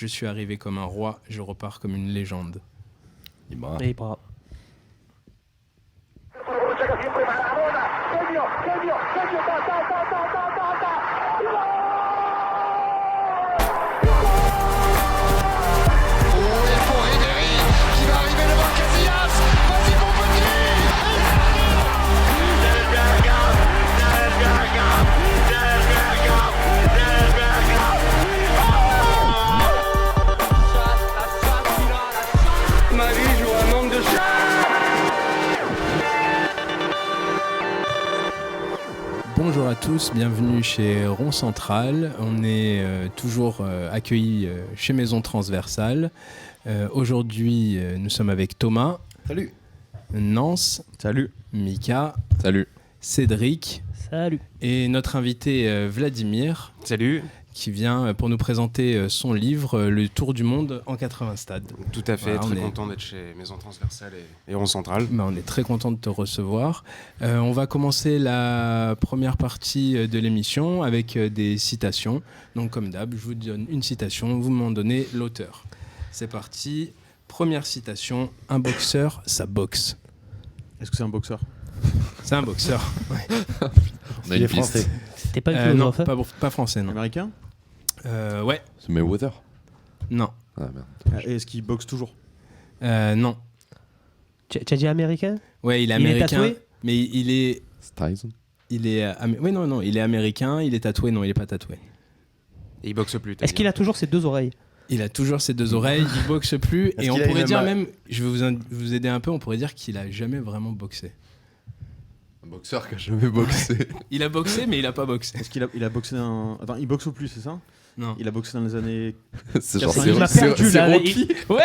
Je suis arrivé comme un roi, je repars comme une légende. Ibra. Bonjour à tous, bienvenue chez Rond Central. On est toujours accueillis chez Maison Transversale. Aujourd'hui, nous sommes avec Thomas. Salut. Nance. Salut. Mika. Salut. Cédric. Salut. Et notre invité Vladimir. Salut. Qui vient pour nous présenter son livre Le Tour du Monde en 80 stades. Tout à fait, voilà, très content d'être chez Maison Transversale et Rond Central. On est très content de te recevoir. On va commencer la première partie de l'émission avec des citations. Donc comme d'hab, je vous donne une citation, vous m'en donnez l'auteur. C'est parti. Première citation, un boxeur, ça boxe. Est-ce que c'est un boxeur ? C'est un boxeur. Ouais. On a une piste. T'es pas une Non, philosophe pas français, non. Américain ? Ouais. C'est Mayweather. Non. Ah merde. Et est-ce qu'il boxe toujours ? Non. Tu as dit américain ? Ouais, il est Il est américain. tatoué ? Mais il est... Tyson. Il est... Oui, non, il est américain, il est tatoué. Non, il est pas tatoué. Et il boxe plus. Est-ce qu'il a toujours ses deux oreilles ? Il a toujours ses deux oreilles, il boxe plus. Et on pourrait dire même, je vais vous aider un peu, on pourrait dire qu'il a jamais vraiment boxé. Un boxeur qui a jamais boxé. Il a boxé, mais il a pas boxé. Est-ce qu'il a boxé dans... Attends, il boxe au plus, c'est ça ? Non. Il a boxé dans les années... C'est genre Il m'a perdu là. Rocky. Ouais.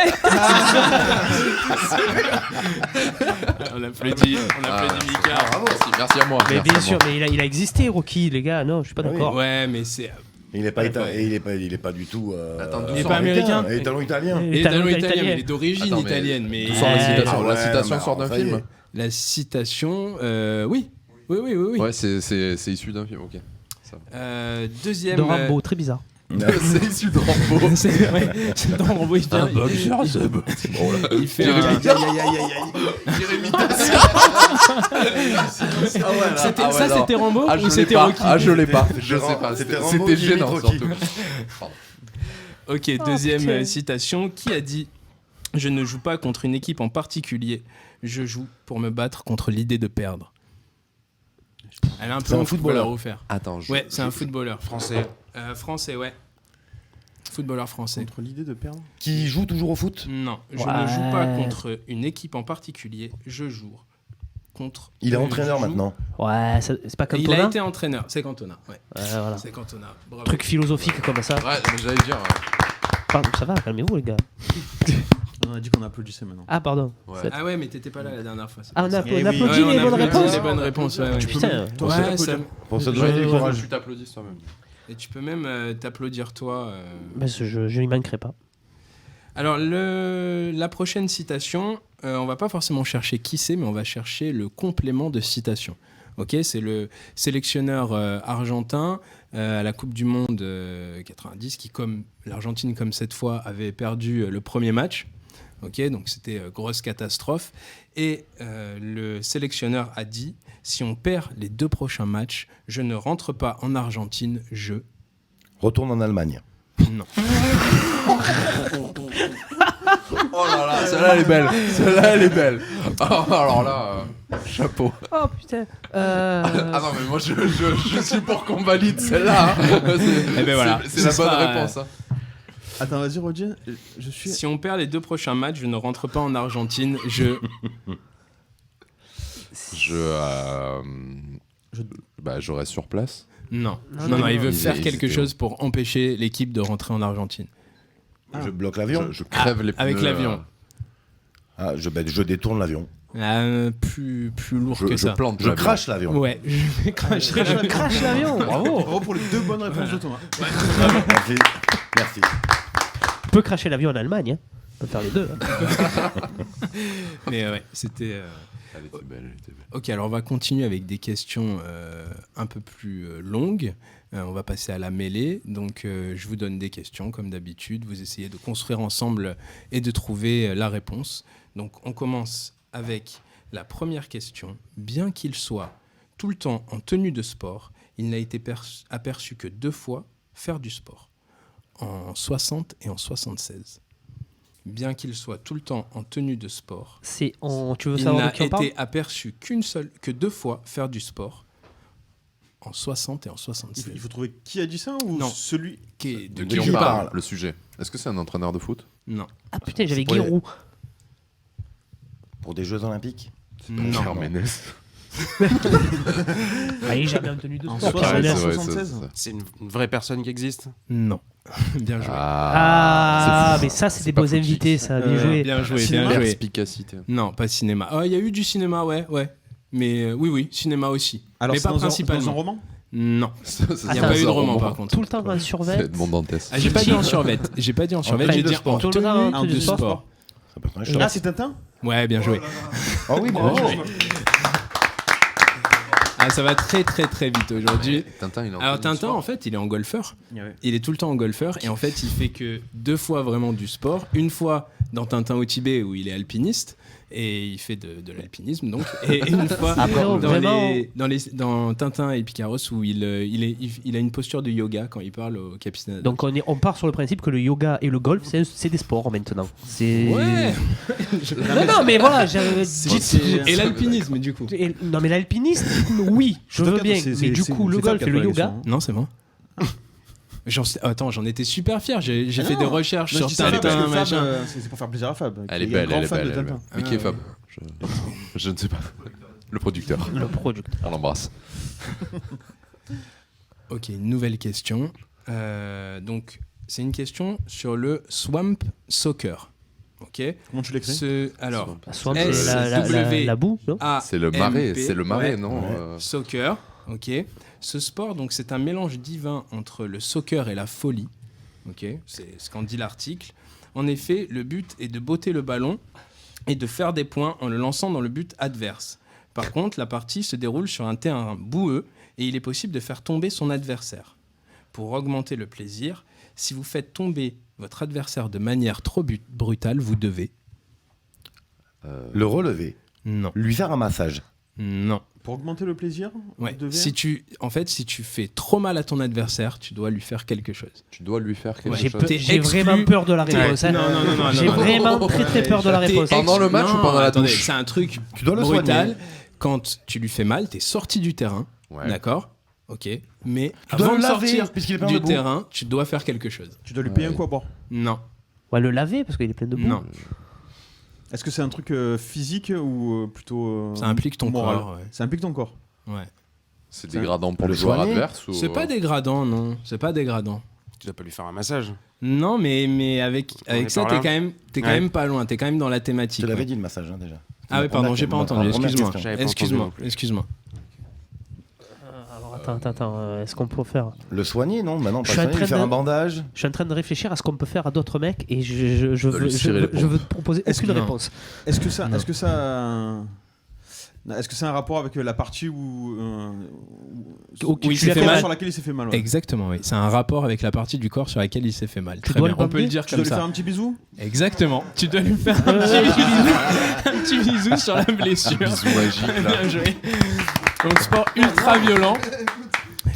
On applaudit Mika. Bravo. Merci à moi. Mais Merci bien à sûr, moi. mais il a existé Rocky, les gars. Non, je suis pas d'accord. Ouais, mais c'est... Il n'est pas, il est pas du tout. Attends, Il est pas américain. Il est italien. Il est italien, mais il est d'origine Attends, mais italienne. Mais Tout sort la citation. Ah La ouais, citation bah, sort d'un ça y est. film. la citation, oui. Oui. Ouais, c'est issu d'un film. Ok. Deuxième... De Rambo, très bizarre. C'est issu de Rambo. c'est dans Rambo, il vient... Il fait un... C'était Rambo ou c'était Rocky? Ah, je l'ai pas. Je sais pas. C'était gênant surtout. Ok, deuxième citation. Qui a dit « Je ne joue pas contre une équipe en particulier, je joue pour me battre contre l'idée de perdre ». Elle a un peu un footballeur à vous faire. Attends, Ouais, c'est un footballeur. Français. Français, ouais. Footballeur français. Contre l'idée de perdre ? Qui joue toujours au foot ? Non, je ne joue pas contre une équipe en particulier, je joue contre... Il est entraîneur maintenant. Ouais, c'est pas comme Il Cantona. a été entraîneur, c'est Cantona. Ouais. Voilà. C'est Cantona. Bravo. Truc philosophique comme ça. Ouais, mais j'allais dire. Pardon, ça va, calmez-vous les gars. On a dit qu'on applaudissait maintenant. Ah, pardon. Ouais. Ah ouais, mais t'étais pas là la dernière fois. Ah, on Eh oui. applaudit Ouais, les on bonnes applaudit réponses. les bonnes réponses, ouais. Putain. Ouais, ça- Pour se donner du courage. Tu t'applaudis toi-même. Et tu peux même t'applaudir toi. Mais je n'y manquerai pas. Alors, la prochaine citation, on va pas forcément chercher qui c'est, mais on va chercher le complément de citation. Ok, c'est le sélectionneur argentin à la Coupe du Monde 90 qui, comme l'Argentine, comme cette fois, avait perdu le premier match. Ok, donc c'était grosse catastrophe. Et le sélectionneur a dit « Si on perd les 2 prochains matchs, je ne rentre pas en Argentine, je... » Retourne en Allemagne. Non. Oh là là, celle-là elle est belle. Celle-là elle est belle. Oh, alors là, chapeau. Oh putain. Ah non mais moi je suis pour qu'on valide celle-là. Eh ben voilà. C'est la Ce bonne sera, réponse. Hein. Attends, vas-y, Roger. Je suis... Si on perd les 2 prochains matchs, je ne rentre pas en Argentine, je... Je reste sur place. Non, Non, il veut ils- faire ils quelque étaient chose pour empêcher l'équipe de rentrer en Argentine. Je bloque l'avion. Je crève les pneus. Avec l'avion. Je détourne l'avion. Plus lourd que Je ça. plante Je l'avion. crache l'avion. Ouais, je vais cracher. Je crache l'avion. Bravo. Bravo pour les 2 bonnes réponses de Thomas. Merci. On peut cracher l'avion en Allemagne. Hein. On peut faire les deux. Hein. Mais ouais, c'était... Elle était belle. Ok, alors on va continuer avec des questions un peu plus longues. On va passer à la mêlée. Donc, je vous donne des questions, comme d'habitude. Vous essayez de construire ensemble et de trouver la réponse. Donc, on commence avec la première question. Bien qu'il soit tout le temps en tenue de sport, il n'a été aperçu que 2 fois faire du sport, en 60 et en 76. Bien qu'il soit tout le temps en tenue de sport, Tu veux il savoir n'a de qui on parle été aperçu que 2 fois faire du sport, en 60 et en 76. Il faut trouver qui a dit ça ou Non. celui. De qui qui on parle parle, le sujet. Est-ce que c'est un entraîneur de foot? Non. Ah putain, j'avais pour les- Giroud. Pour des Jeux Olympiques. Non. Pierre Ménès. Allez, jamais en tenue de En sport. 60, Ouais, Pierre c'est Ménès. vrai, 76. c'est- C'est une vraie personne qui existe? Non. Bien joué. Ah, mais ça, c'est des pas beaux foutu. invités, ça. Bien joué. Bien joué, Cinéma. bien joué. Perspicacité. Non, pas cinéma. Ah, il y a eu du cinéma, ouais. Mais oui, cinéma aussi. Alors, mais c'est pas dans un principalement. roman? Non. Il Il n'y a pas eu de roman, par contre. Tout le temps en survêt. C'est Edmond Dantès. Ah, j'ai pas dit en survette. J'ai pas dit en survette. tenue J'ai de dit sport. en Tout le temps en tenue tenue de de sport. sport. Ça peut être un choc. Ah, c'est Tintin? Ouais, bien joué. Ah oui, bravo. Ah, ça va très très très vite aujourd'hui. Tintin, il est en Alors tenue de Tintin, sport. en fait, il est en golfeur. Ouais. Il est tout le temps en golfeur et en fait, il fait que 2 fois vraiment du sport. Une fois dans Tintin au Tibet où il est alpiniste et il fait de l'alpinisme donc. Et une fois non, vraiment. dans Tintin et Picaros où il a une posture de yoga quand il parle au capitaine. Donc on part sur le principe que le yoga et le golf, c'est des sports maintenant. C'est... Ouais. Non, mais voilà. Et l'alpinisme du coup. Non, mais l'alpiniste, oui, je veux bien. Mais du coup, le golf et le yoga. Non, c'est bon. J'en étais super fier. J'ai fait des recherches Non, je sur dis ça parce Tintin, que Fab, machin. c'est pour faire plaisir à Fab. Elle est qui un belle, grand elle est fan belle. de elle est Tintin. belle. Mais qui est Fab? Je ne sais pas. Le producteur. Le producteur. On l'embrasse. Ok, une nouvelle question. Donc, c'est une question sur le swamp soccer. Ok. Comment tu l'écris? Alors, La swamp, S, c'est W, la boue, non C'est le marais, MP, c'est le marais, ouais. non Soccer. Ok. Ce sport, donc, c'est un mélange divin entre le soccer et la folie. Ok. C'est ce qu'en dit l'article. En effet, le but est de botter le ballon et de faire des points en le lançant dans le but adverse. Par contre, la partie se déroule sur un terrain boueux et il est possible de faire tomber son adversaire. Pour augmenter le plaisir, si vous faites tomber votre adversaire de manière trop brutale, vous devez... Le relever. Non. Lui faire un massage. Non. Pour augmenter le plaisir, Ouais. vous devez- Si tu fais trop mal à ton adversaire, tu dois lui faire quelque chose. Tu dois lui faire quelque J'ai chose. T'es j'ai exclu. vraiment peur de la réponse. hein. Non, J'ai vraiment très très peur de la T'es réponse. Pendant le match Non, ou pendant la attendez, douche? c'est un truc Tu dois le brutal. soigner. Quand tu lui fais mal, t'es sorti du terrain, Ouais. d'accord? Ok. Mais Tu dois avant le de laver, sortir puisqu'il est plein du de boue. terrain, tu dois faire quelque chose. Tu dois lui payer Ouais. un quoi boire? Non. Ouais, le laver parce qu'il est plein de boue. Non. Est-ce que c'est un truc physique ou plutôt. Ça implique ton moral? corps. Ouais. Ça implique ton corps. Ouais. C'est dégradant pour Le le joueur soigner. adverse ou... C'est pas dégradant, non. C'est pas dégradant. Tu dois pas lui faire un massage. Non, mais avec est ça, par là. t'es quand Ouais. même pas loin. T'es quand même dans la Je thématique. te l'avais ouais. dit le massage déjà. Ah oui, pardon, j'ai pas entendu. Excuse-moi. J'avais pas entendu non plus. Excuse-moi. Alors attends, est-ce qu'on peut faire... Le soigner, non? Maintenant, Je pas suis en soigner, lui train faire de- un bandage. Je suis en train de réfléchir à ce qu'on peut faire à d'autres mecs et je veux, lui tirer les je veux te proposer Est-ce aucune que- réponse. Est-ce que ça. Non. Est-ce que ça. Est-ce que c'est un rapport avec la partie où il s'est fait mal. sur laquelle il s'est fait mal? Ouais. Exactement, oui. C'est un rapport avec la partie du corps sur laquelle il s'est fait mal. Tu Très dois bien. le On peut le bamber dire Tu dois comme lui faire ça. un petit bisou? Exactement. Tu dois lui faire un petit bisou sur la blessure. Bisou magique, là. Bien joué. Donc sport ultra violent.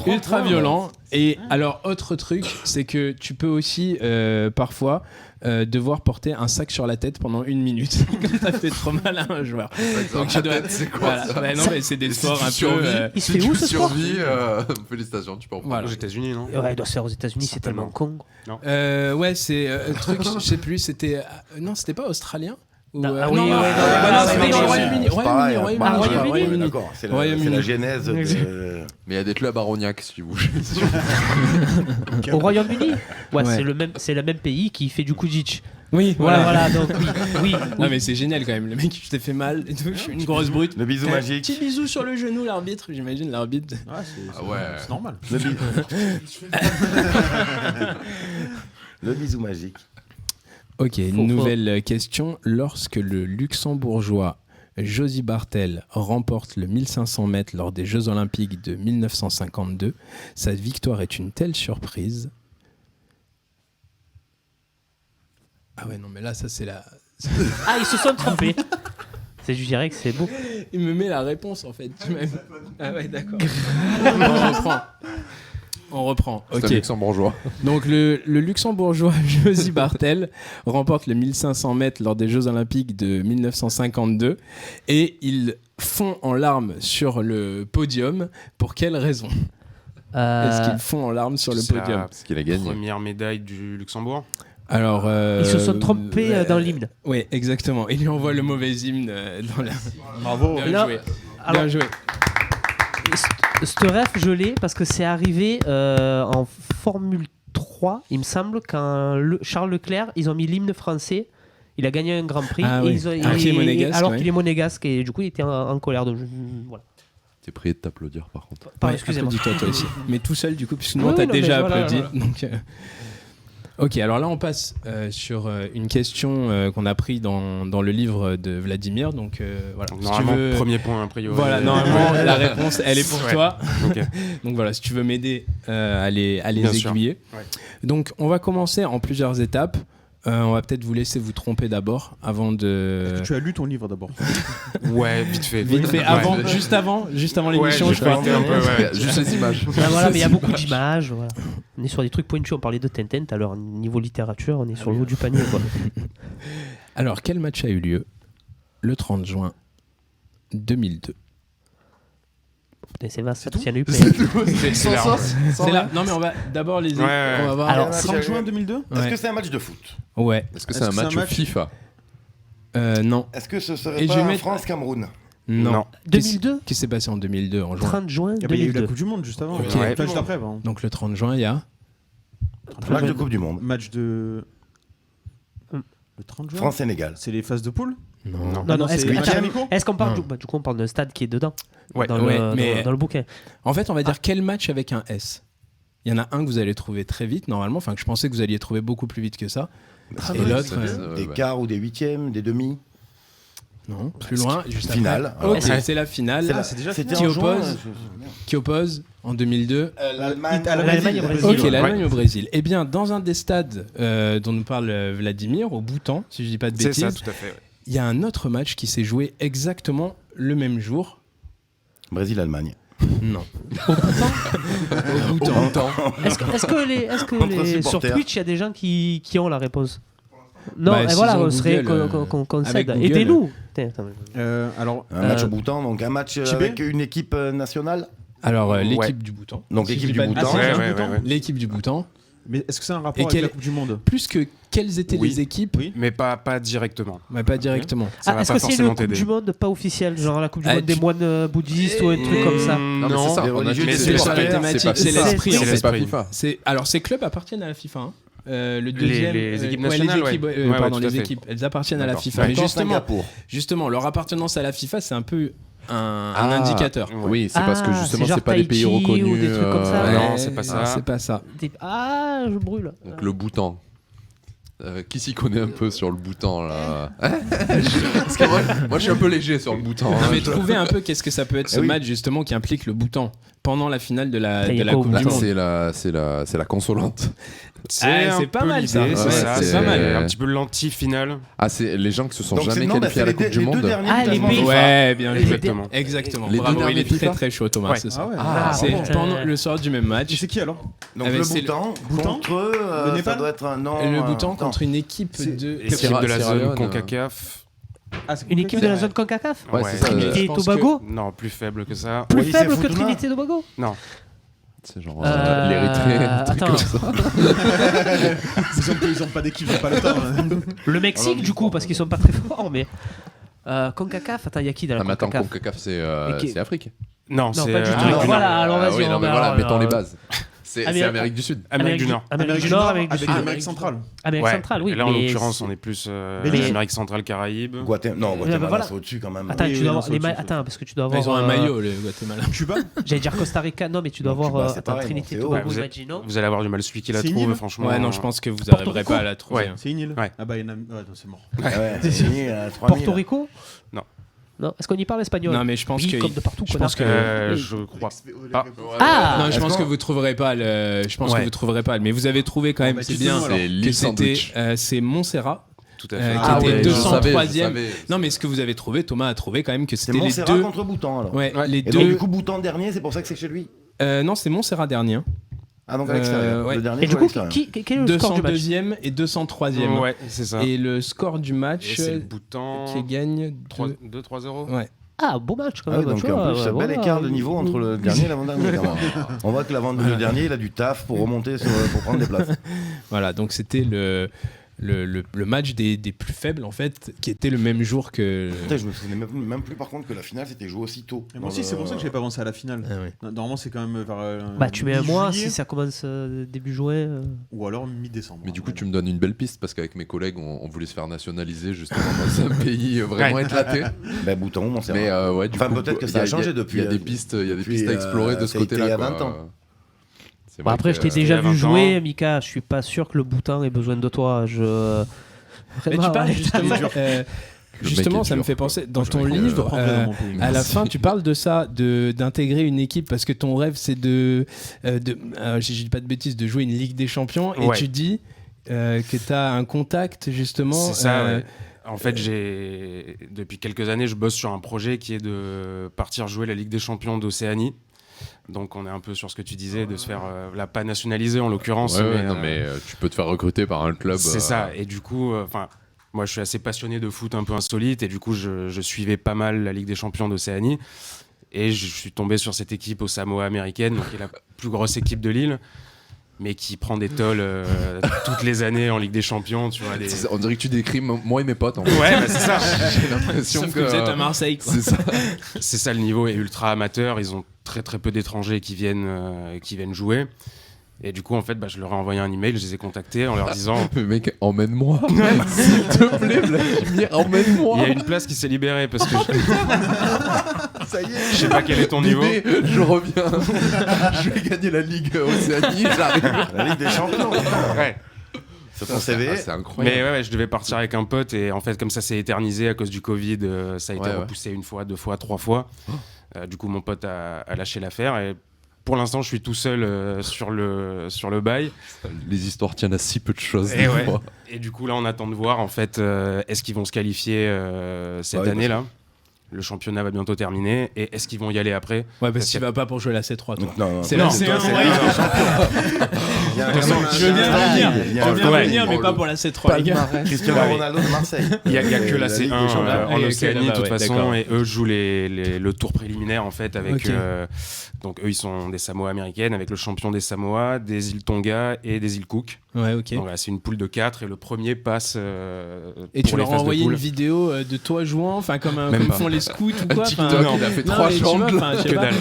Ultra violent. Et alors, autre truc, c'est que tu peux aussi parfois devoir porter un sac sur la tête pendant 1 minute quand t'as fait trop mal à un joueur. Donc tu dois. C'est quoi Voilà. ça? Ouais, non, mais c'est des sports tu un peu. survis, Il se fait où ce sport? survis, félicitations, tu peux en prendre. Voilà. Aux États-Unis, non? Ouais, il doit se faire aux États-Unis, c'est tellement con. Ouais, c'est truc, je sais plus, c'était. Non, c'était pas australien? Ou, Ah oui, non, ouais, non, ouais, non, ouais, c'était ouais, au ouais, Royaume-Uni. C'est pareil, Royaume-Uni. D'accord, c'est Royaume-Uni. la genèse de... Mais il y a des clubs à Rognac, si vous Au Royaume-Uni? Ouais, Ouais. c'est le même pays qui fait du Kujitch. Oui, Voilà, donc oui. Non, mais c'est génial quand même. Le mec, je t'ai fait mal et tout, je suis une grosse brute. Le bisou Un magique. Petit bisou sur le genou, l'arbitre. J'imagine l'arbitre. Ouais, Ah ouais. c'est normal. Le bisou magique. Ok, une nouvelle question. Lorsque le luxembourgeois Josie Bartel remporte le 1500 mètres lors des Jeux Olympiques de 1952. Sa victoire est une telle surprise. Ah ouais, non, mais là, ça, c'est la... Ah, ils se sont trompés. Je dirais que c'est beau. Il me met la réponse, en fait. Ah ouais, d'accord. On reprend. C'est Ok. un luxembourgeois. Donc le luxembourgeois Josie Bartel remporte le 1500 mètres lors des Jeux Olympiques de 1952 et il fond en larmes sur le podium. Pour quelle raison est-ce qu'il fond en larmes sur le C'est podium? la Parce qu'il a gagné. première médaille du Luxembourg. Alors, Ils se sont trompés dans l'hymne. Oui, exactement. Il lui envoie le mauvais hymne dans la... Bravo. Bien Là, joué. alors- Bien joué. Ce ref, je l'ai parce que c'est arrivé en Formule 3, il me semble, quand Charles Leclerc, ils ont mis l'hymne français. Il a gagné un Grand Prix. Ah et oui. ils ont- Alors qu'il est monégasque, alors ouais. qu'il est monégasque et du coup il était en colère. Donc voilà. T'es prié de t'applaudir par contre. Pardon, Ouais, excusez-moi. applaudis-toi toi aussi. Mais tout seul du coup, puisque nous Oui, on t'a non, mais déjà voilà, applaudi. voilà. Donc, Ok, alors là on passe sur une question qu'on a pris dans le livre de Vladimir. Donc voilà. Donc, Si tu normalement, veux- premier point, a priori. Voilà, normalement la réponse elle est pour Ouais. toi. Ok. Donc voilà, si tu veux m'aider à les Bien sûr. aiguiller. Ouais. Donc on va commencer en plusieurs étapes. On va peut-être vous laisser vous tromper d'abord avant de. Tu as lu ton livre d'abord. Ouais, vite fait. Vite fait, Ouais. avant, juste avant l'émission, Ouais, je crois. j'ai un peu, ouais. Juste les images. Ah, voilà, mais il y a beaucoup d'images. Voilà. On est sur des trucs pointus. On parlait de Tintin tout à l'heure. Niveau littérature, on est sur le haut du panier. Quoi. Alors, quel match a eu lieu le 30 juin 2002? Putain, c'est vaste. C'est tout Il y en a eu plein. C'est là. C'est là. Non, mais on va d'abord les. Ouais, ouais. On va voir. Alors, 30 juin 2002. Est-ce Ouais. que c'est un match de foot? Ouais. Est-ce que c'est un match FIFA? Non. Est-ce que ce Et serait je pas vais un mettre- France-Cameroun? Non. Non. 2002 Qu'est-ce qui s'est passé en 2002 en juin? 30 juin Il y a eu la 2002. Coupe du Monde juste avant. Ok. Ouais. Match d'après. Bon. Donc le 30 juin, il y a. Match de Coupe du Monde. Match de. Le 30 juin. France-Sénégal. C'est les phases de poule. Non. Non, non, est-ce que- match attends, amicaux. est-ce qu'on parle Non. du coup on parle d'un stade qui est dedans Ouais. dans, Ouais, le, mais- dans le bouquin. En fait, on va dire quel match avec un S. Il y en a un que vous allez trouver très vite, normalement. Enfin, que je pensais que vous alliez trouver beaucoup plus vite que ça. Et ouais, l'autre, c'est- Des ouais. quarts ou des huitièmes, des demi? non, plus loin, juste après. Finale. Ok, Ouais. c'est la finale C'est déjà C'était Qui en juin, oppose qui oppose en 2002 l'Allemagne L'Allemagne au Brésil. Ok, Ouais. l'Allemagne au Brésil. Eh bien, dans un des stades dont nous parle Vladimir, au Bhoutan, si je dis pas de C'est bêtises, ça, tout à fait. ouais. il y a un autre match qui s'est joué exactement le même jour. Brésil-Allemagne. Non. Au Bhoutan. Est-ce que Entre sur supporters. Twitch il y a des gens qui ont la réponse? Non, Bah, et s'ils voilà, ont on serait Google, qu'on avec cède. Google. Aidez-nous. Putain, attends, Alors, Un match au Bhoutan, donc un match avec une équipe nationale. Alors, l'équipe Ouais. du Bhoutan. Donc Si je l'équipe dis du pas de Bhoutan. bêtises, Ouais, du ouais, Bhoutan. ouais. l'équipe du Bhoutan. mais est-ce que c'est un rapport Et avec quel- la Coupe du Monde? Plus que quelles étaient Oui. les équipes, Oui. Mais pas directement. mais pas directement. Ça va est-ce pas que c'est une forcément Coupe t'aider. du Monde pas officielle, genre la Coupe du Ah, Monde des tu- moines bouddhistes ou un truc comme ça? Non, mais c'est ça. des on a religieux, dit des que C'est pas- sur la supporters, thématique, c'est pas c'est FIFA. l'esprit en C'est fait. C'est pas l'esprit. FIFA. Alors ces clubs appartiennent à la FIFA. Hein. Le deuxième, les équipes ouais, nationales, les équipes, ouais. ouais, Ouais, pardon, tout à les fait. équipes, elles appartiennent à la D'accord. FIFA. Ouais. Mais Singapour. justement, leur appartenance à la FIFA, c'est un peu un Ah, indicateur. Oui, c'est parce que Ah, justement, c'est genre c'est pas des pays Tahiti ou reconnus. des trucs comme ça. Non, c'est pas ça. C'est pas ça. Ah, je brûle. Donc le Bhoutan. Qui s'y connaît un peu sur le Bhoutan là? Parce que moi, je suis un peu léger sur le Bhoutan. Non hein. mais trouvez un peu qu'est-ce que ça peut être ce oui. match justement qui implique le Bhoutan pendant la finale de la Il y a pas Coupe au du Bhoutan. Monde. C'est la consolante. Ah, un c'est pas peu mal, ça. l'idée, Ouais, c'est ça. c'est C'est pas mal. un petit peu l'anti-finale. Ah, c'est les gens qui se sont Donc jamais non, bah, qualifiés à la c'est Coupe du les Monde. deux derniers Ah, les classements pays. FIFA. Ouais, bien joué. Exactement. Exactement. Les deux Bravo, il derniers est très FIFA. très chaud Thomas, Ouais. c'est ça. Ah ouais. Ah, C'est bon. pendant le soir du même Et match. c'est qui alors? Donc Avec le c'est Bhoutan Bhoutan contre Le ça Népal doit être un nom. Le Bhoutan attends. contre une équipe C'est- de L'équipe de la Sierra zone Leone, CONCACAF. Ah, c'est Une équipe de la Ouais. zone CONCACAF? Ouais, c'est ça. Trinité et je pense Tobago? Non, plus faible que ça. Plus Oui, c'est faible que Futuna. Trinité et Tobago? Non. C'est genre Euh, l'Érythrée, un truc attends. comme ça. Ils ont pas d'équipe, ils ont pas le temps. hein. Le Mexique, du coup, parce qu'ils sont pas très forts, mais. CONCACAF, attends, il y a qui dans la Ah, mais attends, CONCACAF? CONCACAF, Et qui- c'est Afrique. Non, Non, c'est pas du tout. Amérique du Voilà, Nord. alors vas-y, oui, on non, mais va- voilà, alors, mettons les bases. C'est Amérique- Amérique du Sud. Amérique du Nord. Amérique du Nord, Amérique du avec Sud. l'Amérique centrale. Amérique Ouais. centrale, oui. Et là, en mais l'occurrence, c'est- on est plus Mais- Amérique centrale, Caraïbes. Non, bah Guatemala, voilà. c'est au-dessus quand même. Attends, Oui, tu oui, dois non, avoir c'est les au-dessus, attends, parce que tu dois avoir. Ils ont un maillot, le Guatemala. Cuba. J'allais dire Costa Rica, non, mais tu dois Non, avoir. Cuba, c'est Attends, pareil, Trinité, non, c'est Tobago, haut. Imagino. Vous allez avoir du mal celui qui la C'est une trouve, île franchement. Ouais, non, je pense que vous Porto n'arriverez Rico pas à la trouver. Ouais. hein. C'est une île. Ouais. Ah bah il y en a. Ouais, non, c'est mort. Ah ouais, c'est fini à 3000. Porto Rico? Non, est-ce qu'on y parle espagnol? Non, mais je pense Oui, que comme de partout. je connard. pense que Je crois pas. Ah non, je est-ce pense qu'on- que vous trouverez pas le. Je pense Ouais. que vous trouverez pas. Mais vous avez trouvé quand même. bah, C'est dites-nous, bien alors. C'est que l'île c'était. sandwich. C'est Montserrat. Tout à fait. qui Ah était ouais, 203e. savais. Non, mais ce que vous avez trouvé, Thomas a trouvé quand même que C'est c'était les Montserrat deux. contre Bhoutan alors. Ouais, Ouais. les Et deux. donc du coup Bhoutan dernier, c'est pour ça que c'est chez lui. Non, c'est Montserrat dernier. hein. Ah donc à l'extérieur. ouais. Le dernier Et du joue à coup, l'extérieur. quel est le score du match? 202e et 203e. Ouais, c'est ça. Et le score du Et match c'est le Bhoutan. qui gagne 2-3-0. Ouais. Ah, beau match quand Ah même. oui, donc tu vois, en plus, ouais, bel voilà. écart de niveau entre le dernier et l'avant-dernier. quand même. On voit que le dernier, il a du taf pour remonter, pour prendre des places. Voilà, donc c'était le match des plus faibles en fait, qui était le même jour que. Putain, je me souvenais même plus par contre que la finale c'était joué aussitôt. Et moi aussi, c'est pour ça que j'ai pas avancé à la finale. Ah ouais. Normalement, c'est quand même vers. Bah, tu mets un mois mi-juillet, si ça commence début juin. Ou alors mi-décembre. Mais du coup, tu me donnes une belle piste parce qu'avec mes collègues, on voulait se faire nationaliser justement dans un pays vraiment éclaté. Ben Bhoutan, Montserrat. Mais ouais, du Enfin, coup, peut-être que il ça y a changé depuis. Il y a des pistes, il y a des depuis, pistes à explorer de ce ça a été côté-là. il y a quoi. 20 ans. C'est Bon, vrai après, que, je t'ai déjà il y a vu 20 jouer, ans. Mika. Je suis pas sûr que le Bhoutan ait besoin de toi. Mais tu parles ouais. justement. Le Justement, mec est ça me dur, fait quoi. penser dans Moi, je ton répondrai- je livre. reprendrai dans mon pays. À la Merci. fin, tu parles de ça, d'intégrer une équipe parce que ton rêve c'est je dis pas de bêtises, de jouer une Ligue des Champions et Ouais. tu dis que tu as un contact justement. C'est ça, ouais. En fait, depuis quelques années, je bosse sur un projet qui est de partir jouer la Ligue des Champions d'Océanie. Donc, on est un peu sur ce que tu disais, de se faire pas nationaliser en l'occurrence. Ouais, ouais, non, mais tu peux te faire recruter par un club. C'est ça. Et du coup, moi, je suis assez passionné de foot un peu insolite et du coup, je suivais pas mal la Ligue des Champions d'Océanie. Et je suis tombé sur cette équipe aux Samoa américaine, donc qui est la plus grosse équipe de l'île, mais qui prend des tolls toutes les années en Ligue des Champions. Tu vois, On dirait que tu décris moi et mes potes. En fait. Ouais, bah, c'est ça. J'ai l'impression Sauf que vous êtes à Marseille. Quoi. C'est ça. C'est ça, le niveau est ultra amateur. Ils ont très très peu d'étrangers qui viennent jouer. Et du coup, en fait, je leur ai envoyé un email, je les ai contactés en leur disant Le mec, emmène-moi. S'il te plaît, Vladimir, emmène-moi. il y a une place qui s'est libérée parce que Ça y est. je sais pas quel est ton niveau. Bébé, je reviens. Je vais gagner la Ligue Océanie, j'arrive. La Ligue des Champions. Ouais. C'est ton CV. Ah, c'est incroyable. Mais ouais, je devais partir avec un pote et en fait, comme ça s'est éternisé à cause du Covid, ça a été Ouais, ouais. repoussé une fois, 2 fois, 3 fois. Du coup, mon pote a lâché l'affaire et pour l'instant, je suis tout seul sur le bail. Les histoires tiennent à si peu de choses. Et, des ouais. fois. Et du coup, là, on attend de voir en fait, est-ce qu'ils vont se qualifier cette Ouais, année-là. Le championnat va bientôt terminer et est-ce qu'ils vont y aller après? Ouais, parce qu'il va pas pour jouer la C3 toi. Donc, non, C'est non, la c'est- C1. c'est- ouais. Il y a un- Je veux bien venir. il y a Je un- veux bien ouais. venir, mais pas pour la C3, les gars. Cristiano Ouais. Ronaldo de Marseille. Il y a que la Ligue C1 des Champions. Ah, en ok, Océanie de là-bas, toute ouais, façon d'accord. et eux jouent le tour préliminaire en fait avec Ok. donc eux ils sont des Samoa américaines avec le champion des Samoa, des îles Tonga et des îles Cook. Ouais, ok. Donc voilà, c'est une poule de 4 et le premier passe Et pour tu les leur as phases de envoyé une poule. vidéo de toi jouant, enfin comme Même pas. font les scouts ou Un quoi. TikTok, enfin, il a fait non, 3 mais tu vois, chambres. enfin, je sais Que pas. dalle.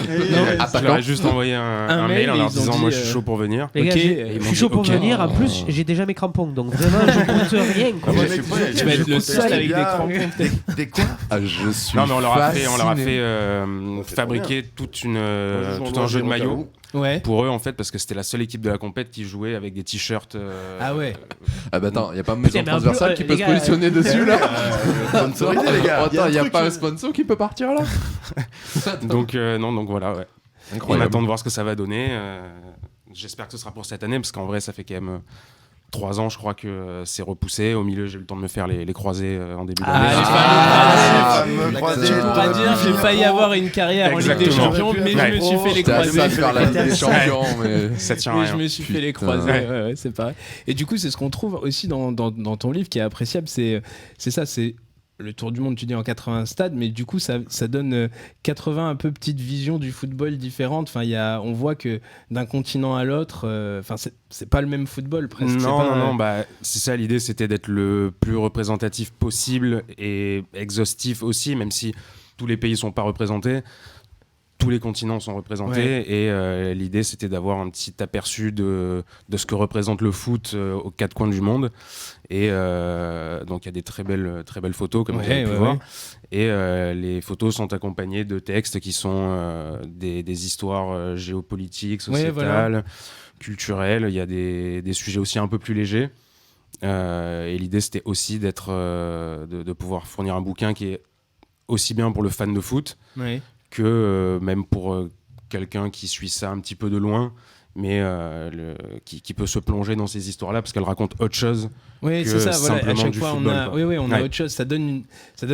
Je leur ai juste envoyé un mail en et leur ils ont disant dit, moi je suis chaud pour venir. Les gars, Ok, j'ai- et je ils m'ont suis chaud dit, pour ok. venir. En plus, j'ai déjà mes crampons, donc vraiment, je compte rien. quoi. Moi, Tu je suis pas- vas être le je seul proteste, avec les des gars. crampons. Des quoi Ah, je suis Non mais on leur a fait fasciné. c'est fabriquer tout un jeu de maillots Ouais. pour eux en fait parce que c'était la seule équipe de la compète qui jouait avec des t-shirts. Ah ouais. Ah bah attends, il y a pas Maison Putain, mais un peu, Transversale qui peut les se gars, positionner dessus là. Sponsorisé, les gars. Attends, il y a truc, pas un sponsor qui peut partir là. Donc non donc voilà ouais. On Incroyable. attend de voir ce que ça va donner. J'espère que ce sera pour cette année parce qu'en vrai ça fait quand même 3 ans je crois que c'est repoussé. Au milieu j'ai eu le temps de me faire les croisés en début Ah, d'année. les fameux fameux croisés. Tu pourras dire j'ai failli avoir une carrière en Ligue des Exactement. Champions, mais je me suis fait les J'étais croisés. à faire la Ligue des Champions, mais Ça tient à Mais rien. je me suis fait les Putain. croisés, Ouais. ouais, c'est pareil. Et du coup, c'est ce qu'on trouve aussi dans ton livre qui est appréciable, c'est ça, c'est le tour du monde, tu dis en 80 stades, mais du coup, ça donne 80 un peu petites visions du football différentes. Enfin, on voit que d'un continent à l'autre, enfin, c'est pas le même football presque. C'est pas, Non, c'est ça l'idée, c'était d'être le plus représentatif possible et exhaustif aussi, même si tous les pays sont pas représentés. Tous les continents sont représentés et l'idée c'était d'avoir un petit aperçu de ce que représente le foot aux 4 coins du monde et donc il y a des très belles photos comme vous avez pu voir et les photos sont accompagnées de textes qui sont des histoires géopolitiques, sociétales, culturelles. Il y a des sujets aussi un peu plus légers et l'idée c'était aussi de pouvoir fournir un bouquin qui est aussi bien pour le fan de foot Ouais. que même pour quelqu'un qui suit ça un petit peu de loin, mais qui peut se plonger dans ces histoires-là parce qu'elles racontent autre chose. Oui, que c'est ça. Voilà. À simplement chaque du fois, football, on a, quoi. oui, on a Ouais. autre chose. Ça donne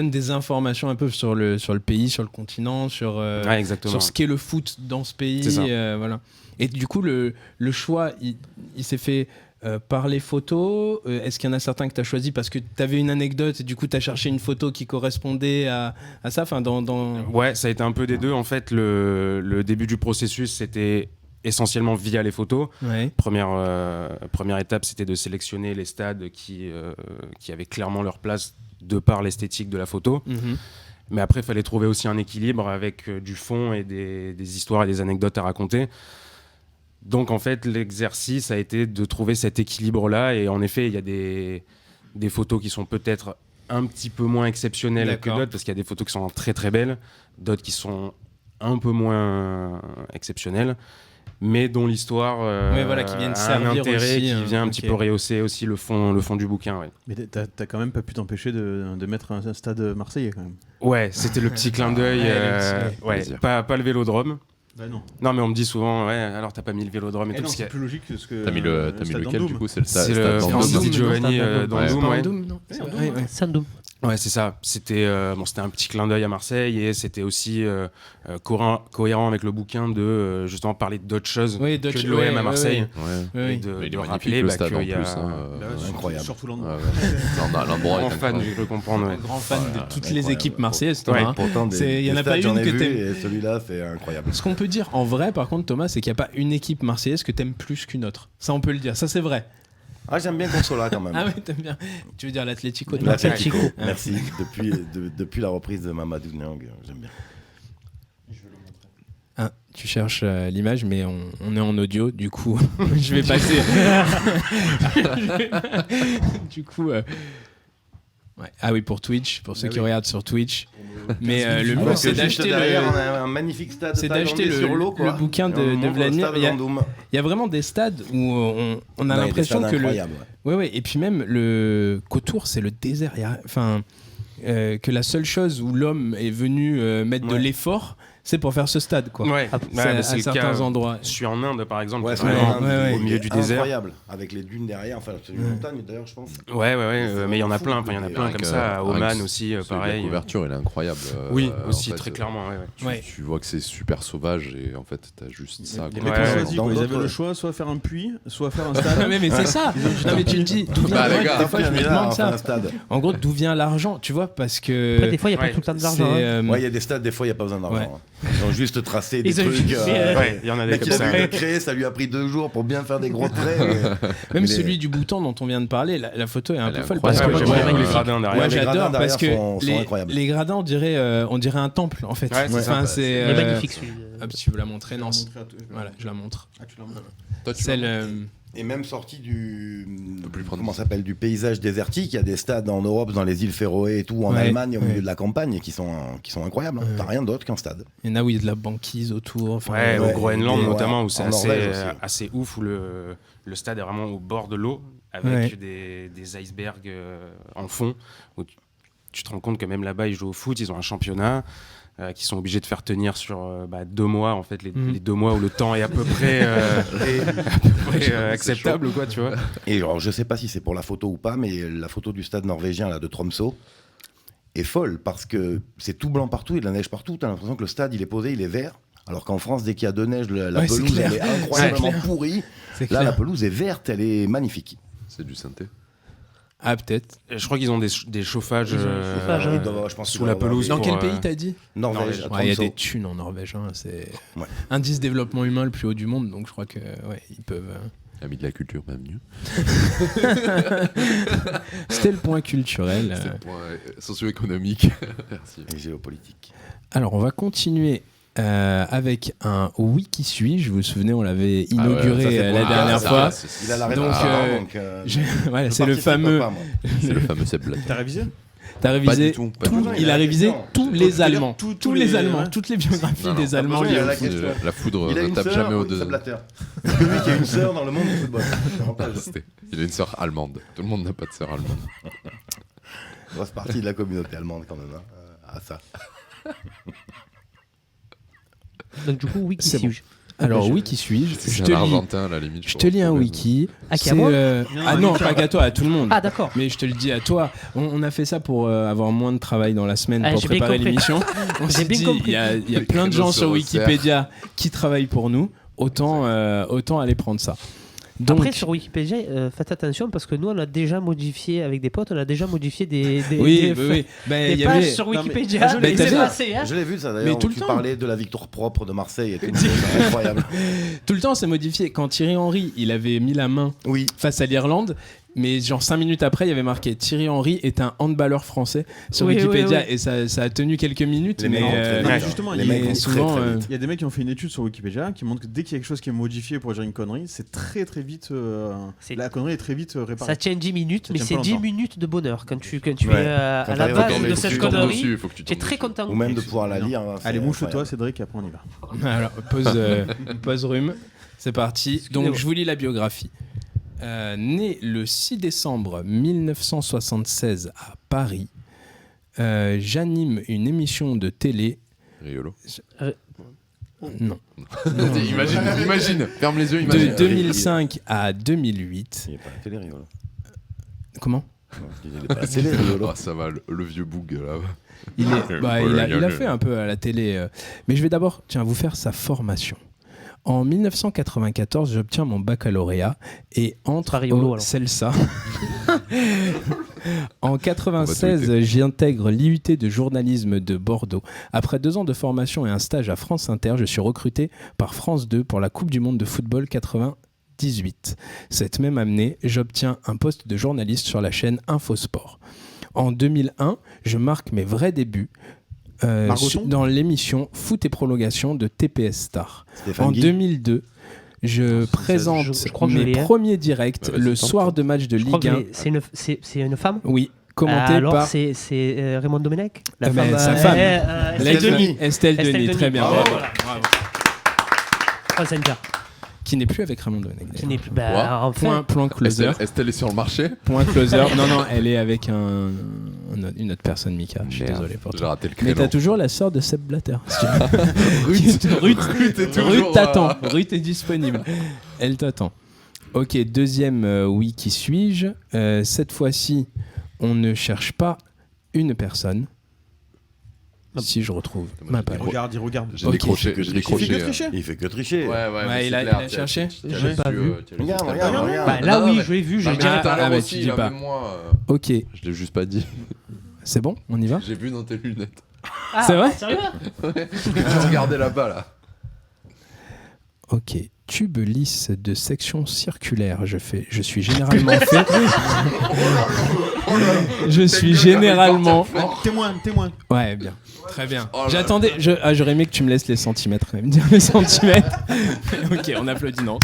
des informations un peu sur le pays, sur le continent, sur Ouais, exactement. sur ce qu'est le foot dans ce pays. C'est ça. Voilà. Et du coup, le choix, il s'est fait par les photos. Est-ce qu'il y en a certains que tu as choisi parce que tu avais une anecdote et du coup, tu as cherché une photo qui correspondait à ça, enfin, dans... Ouais, ça a été un peu des deux. En fait, le début du processus, c'était essentiellement via les photos. Ouais. Première étape, c'était de sélectionner les stades qui avaient clairement leur place de par l'esthétique de la photo. Mhm. Mais après, il fallait trouver aussi un équilibre avec du fond et des histoires et des anecdotes à raconter. Donc, en fait, l'exercice a été de trouver cet équilibre-là. Et en effet, il y a des photos qui sont peut-être un petit peu moins exceptionnelles que D'accord. d'autres, parce qu'il y a des photos qui sont très très belles, d'autres qui sont un peu moins exceptionnelles, mais dont l'histoire Ouais, voilà, qui viennent a un servir intérêt, aussi, qui vient un ok. petit peu rehausser aussi le fond du bouquin. Ouais, Mais t'as quand même pas pu t'empêcher de mettre un stade marseillais quand même. ouais, c'était le petit clin d'œil. Ouais, plaisir. Pas le vélodrome. Bah non. Non, mais on me dit souvent, ouais, alors t'as pas mis le vélodrome et tout. non, parce c'est que plus logique que ce que. T'as mis stade lequel Vendôme. du coup? C'est le c'est stade le Vendôme. Francis Di Vendôme, Giovanni non, dans C'est Doom, pas ouais. un Doom, non Ouais, Ouais, ouais. Sandoum. Ouais, c'est ça. C'était c'était un petit clin d'œil à Marseille et c'était aussi cohérent avec le bouquin de justement parler d'autres choses Oui, que Dutch, de l'OM ouais, à Marseille. Ouais. ouais, Et ouais. de, Mais il de est magnifique rappeler le stade en qu'il y a... plus. Hein. Bah ouais, surtout- Incroyable. Surtout l'endroit. Ouais, ouais. L'endroit est Grand fan, incroyable. je peux comprendre. Ouais. Un grand fan de toutes les incroyable. équipes marseillaises, Thomas. Ouais, hein. Pourtant, Il y en a pas stades, j'en une ai que vu, t'aimes. et celui-là, c'est incroyable. Ce qu'on peut dire en vrai, par contre, Thomas, c'est qu'il n'y a pas une équipe marseillaise que t'aimes plus qu'une autre. Ça, on peut le dire. Ça, c'est vrai. Ah, j'aime bien Consola quand même. Ah oui, t'aimes bien. Tu veux dire l'Atlético de L'Atlético. Marseille. Merci. Depuis la reprise de Mamadou Niang, j'aime bien. Ah, tu cherches l'image, mais on est en audio, du coup, je vais passer. Du coup, ouais. Ah oui, pour Twitch, pour ceux qui regardent sur Twitch. Mais le mieux, Alors c'est que juste d'acheter derrière, on le. a un magnifique stade C'est d'acheter thaïlandais sur l'eau, quoi. le bouquin Et de on montre le Vladimir. stade Il y a- Vendôme. Il y a vraiment des stades où on a Ouais, l'impression des stades que le. incroyables, ouais. Ouais, et puis même qu'autour, c'est le désert. Enfin, que la seule chose où l'homme est venu mettre de Ouais. l'effort, c'est pour faire ce stade, quoi. Ouais, C'est ouais, à c'est le certains cas. endroits. Je suis en Inde, par exemple, Ouais, qui c'est est vraiment ouais, au milieu du désert. incroyable, avec les dunes derrière. Enfin, c'est une montagne d'ailleurs, je pense. Ouais, C'est mais il y en a fou, plein. Enfin, il y en a et plein Rien comme que- ça. À rien Oman que aussi, La pareil. couverture, elle est incroyable. Oui, en aussi, fait, très clairement. Ouais. Ouais. Tu vois que c'est super sauvage et en fait, t'as juste ça. Les quoi. mecs ont Ouais, choisi, dans quoi. Ils avaient d'autres- le choix, soit faire un puits, soit faire un Ah, stade. mais c'est ça. Non, mais tu te dis, d'où vient Bah, les ouais, gars, des fois, je me demande ça. un stade. En gros, d'où vient l'argent, tu vois, parce que. Après, des fois, il n'y a pas Ouais, tout le temps de c'est, l'argent. hein. Ouais, il y a des stades, des fois, il n'y a pas besoin d'argent. Ouais. hein. Ils ont juste tracé des Ils ont trucs. juste fait, Ouais, il y en a des mec, comme il a ça. dû le créer, ça lui a pris 2 jours pour bien faire des gros traits. Même Mais- celui du bouton dont on vient de parler, la photo est un Elle peu est folle. incroyable. Parce que Ouais, moi, j'aime j'aime bien bien les gradins derrière. Moi, les gradins j'adore parce derrière que sont incroyables. les gradins, on dirait un temple, en fait. Ouais, c'est ça. c'est. Il est magnifique celui. Hop, si tu veux la montrer, non. Voilà, je la montre. Ah, tu l'as montré. Toi, tu Celle. l'as- Et même sorti du plus prendre. comment ça s'appelle, du paysage désertique, il y a des stades en Europe, dans les îles Féroé et tout, en Ouais, Allemagne, au ouais. milieu de la campagne, qui sont incroyables. hein. Ouais. T'as rien d'autre qu'un stade. Il y en a où il y a de la banquise autour. Enfin, Ouais, Ouais, au Groenland et notamment, ouais, où c'est en assez, Norvège aussi. assez ouf, où le stade est vraiment au bord de l'eau, avec Ouais. des icebergs en fond, où tu te rends compte que même là-bas, ils jouent au foot, ils ont un championnat, qui sont obligés de faire tenir sur 2 mois, en fait, les 2 mois où le temps est à peu près, acceptable, quoi, tu vois. Et alors, je sais pas si c'est pour la photo ou pas, mais la photo du stade norvégien là, de Tromsø est folle, parce que c'est tout blanc partout, il y a de la neige partout, t'as l'impression que le stade, il est posé, il est vert. Alors qu'en France, dès qu'il y a de neige, la Ouais, c'est pelouse, clair. elle est incroyablement C'est clair. pourrie. c'est Là, clair. la pelouse est verte, elle est magnifique. C'est du synthé. Ah, peut-être. Et je crois qu'ils ont des chauffages, Ils ont des chauffages, Ils ouais. doivent- je pense sous qu'ils la doivent avoir pelouse. des- Dans pour, quel pays t'as dit Norvège, à Ouais, il y a Tromsø. des thunes en Norvège. Hein, c'est Ouais. indice développement humain le plus haut du monde, donc je crois que ils peuvent. Ami de la culture, bienvenue. C'était le point culturel. C'est le point socio-économique. Merci. Et géopolitique. Alors, on va continuer avec un Oui qui suis-je. Vous vous souvenez, on l'avait Ah ouais, inauguré ça, c'est la pour- dernière ça, fois. Il a la Donc, réponse. Donc, Voilà, je c'est le participe fameux. pas, moi. C'est le fameux Seb Blatter. T'as révisé T'as Pas révisé du tout. Pas tout. du tout. Il a révisé tous les Allemands. tous les les- Allemands, ouais. toutes les biographies Non, non. des Allemands. besoin, il liées a au la foot. question. La foudre Il a ne une tape sœur, jamais au oui, deux. Seb Blatter. C'est lui qui a une sœur dans le monde du football. Il a une sœur allemande. Tout le monde n'a pas de sœur allemande. Grosse partie de la communauté allemande quand même. hein. Ah, ça. Donc du coup, oui, qui C'est bon. suis-je? Alors, oui, qui suis-je? C'est Je un te lis. Argentin, à la limite. Je te lis un wiki. Ah, qui, à C'est, moi ah non, pas qu'à toi, à tout le monde. Ah, d'accord. Mais je te le dis à toi. On a fait ça pour avoir moins de travail dans la semaine Ah, pour j'ai bien préparer compris. l'émission. On J'ai s'est bien dit, compris. il y a Les plein de gens créneaux sur se Wikipédia qui travaillent pour nous. Autant aller prendre ça. Donc, Après, sur Wikipédia, faites attention parce que nous, on a déjà modifié avec des potes, on a déjà modifié des oui, des- oui. Ben, des il y pages avait... sur Non, mais- Wikipédia. je l'ai- Mais c'est t'as vu passé, hein. Je l'ai vu ça Mais d'ailleurs, tout où le tu temps. parlais de la victoire propre de Marseille et tout. C'est incroyable. Tout le temps, c'est modifié. Quand Thierry Henry, il avait mis la main Oui. face à l'Irlande, mais genre 5 minutes après, il y avait marqué Thierry Henry est un handballeur français sur Oui, Wikipédia. oui, oui. Et ça a tenu quelques minutes. Les mais mecs vont très non, vite, mais justement, les il y a- mecs vont souvent, très, très vite. Il y a des mecs qui ont fait une étude sur Wikipédia qui montrent que dès qu'il y a quelque chose qui est modifié pour dire une connerie, c'est très très vite. C'est- La connerie est très vite réparée. Ça tient 10 minutes, Ça mais tient c'est pas 10 longtemps. minutes de bonheur quand tu Ouais. es Quand à la t'arrives à base tomber de dessus, cette tu tombes connerie. dessus, il faut que tu Tu es tombes très dessus. content. Ou même de pouvoir la lire. hein, c'est Allez, mouche-toi, incroyable. Cédric, et après on y va. Alors, pause rhume. C'est parti. Excusez-moi. Donc, je vous lis la biographie. Né le 6 décembre 1976 à Paris, j'anime une émission de télé. Riolo. Non. Imagine. Ferme les yeux, De imagine. 2005 à 2008. Il est pas à la télé, Riolo. Comment? Non, je disais, il est pas à la télé, Riolo. Ah, ça va, le vieux boug là. Il a fait un peu à la télé. Mais je vais d'abord vous faire sa formation. En 1994, j'obtiens mon baccalauréat et entre Pas rigolo, au alors. CELSA. En 96, j'intègre l'IUT de journalisme de Bordeaux. Après 2 ans de formation et un stage à France Inter, je suis recruté par France 2 pour la Coupe du Monde de football 98. Cette même année, j'obtiens un poste de journaliste sur la chaîne Infosport. En 2001, je marque mes vrais débuts Margoton dans l'émission Foot et prolongation de TPS Star. Stéphane En Guy. 2002, je présente je crois que je mes l'ai, hein. premiers directs Bah, vas-y, le tente. soir de match de Je crois Ligue 1. que c'est une femme. Oui, commenté Alors par c'est Raymond Domenech, sa femme. Estelle Denis. Estelle Denis, très bien. Bravo. Bravo. Bravo. France Inter. Qui n'est plus avec Raymond Domenech. Qui n'est plus. Quoi Bah, enfin. Point closer. Estelle est sur le marché. Point closer. Non, elle est avec une autre personne, Mika. Je suis Merde, désolé pour J'ai toi. raté le Mais créneau. t'as toujours la sœur de Seb Blatter. si tu veux. Ruth est toujours, Ruth t'attend. Ruth est disponible. Elle t'attend. Ok, deuxième oui, qui suis-je. Cette fois-ci, on ne cherche pas une personne. Si je retrouve ma page. Il regarde. J'ai Ok. décroché. Il J'ai fait que décroché. tricher. Il fait que tricher. Ouais, il c'est a- clair, il a t'as- cherché. t'as J'ai pas su, vu. t'as laissé Regarde, ta regarde, place. regarde. Bah, là Non, oui, mais- je l'ai vu. Non, mais tout à Ah, l'heure bah, aussi, tu dis là, pas. même moi, Ok, je l'ai juste pas dit. c'est bon, on y va. J'ai vu dans tes lunettes. Ah, C'est vrai Sérieux? Je regardais là-bas, là. Ok, tube lisse de section circulaire. Je suis généralement fait. Je suis généralement. Témoin. Ouais, bien. Très bien. Oh là J'attendais. J'aurais aimé que tu me laisses les centimètres, même dire les centimètres. Ok, on applaudit Nance.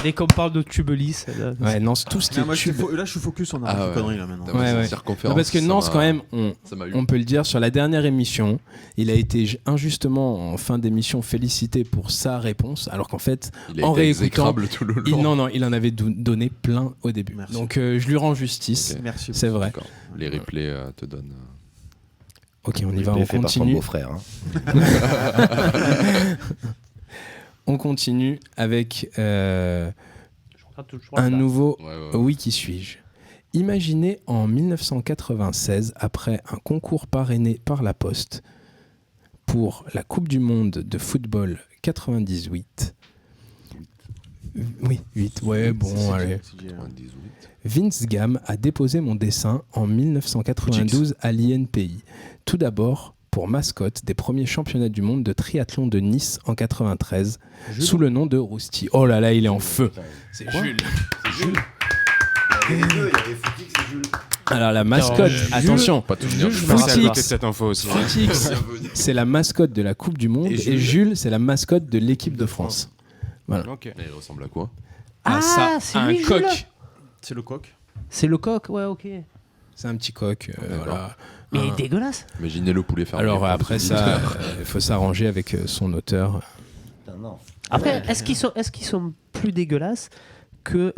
Dès qu'on parle de tube lisse. là, Ouais, Nance, tout ce qui Non, est moi, tube. là, je suis focus sur Ah n'importe ouais. quelle connerie là maintenant. Ouais, ouais. Circonférence. Non, parce que ça Nance, m'a- quand même, Ça m'a eu. on peut le dire, sur la dernière émission, il a été injustement, en fin d'émission, félicité pour sa réponse, alors qu'en fait, Il a en été réécoutant, exécrable tout le long. il en avait donné plein au début. Merci. Donc, je lui rends justice. Ok. Merci. C'est vrai. D'accord. Les replays te donnent. Ok, on y Il va, est on fait par son continue. beau-frère. hein. On continue avec Je regarde toujours un là. nouveau Ouais. Oui, qui suis-je. Imaginez en 1996, après un concours parrainé par La Poste pour la Coupe du Monde de football 98. Oui, 8, ouais, bon, allez. 98. Vince Gamm a déposé mon dessin en 1992 à l'INPI. Tout d'abord pour mascotte des premiers championnats du monde de triathlon de Nice en 93, sous le nom de Rousty. Oh là là, il est en feu. C'est Jules. C'est Jules. Il y avait les deux, il y avait Footix et Jules. Alors la mascotte, Alors, Jules- attention, Pas tout venir Jules, du je me tout. rappelle Footix, cette info aussi. Footix, c'est la mascotte de la Coupe du Monde Et et Jules. Jules, c'est la mascotte de l'équipe de France. Ok. Mais il ressemble à quoi? Ah, ça, c'est un lui, coq. Jules. C'est le coq. C'est le coq, ouais, ok. C'est un petit coq. D'accord. Voilà. Mais il Un- est dégueulasse. Imaginez le poulet fermier. Alors après ça, il faut s'arranger avec son auteur. Putain, non. Après, est-ce qu'ils sont plus dégueulasses que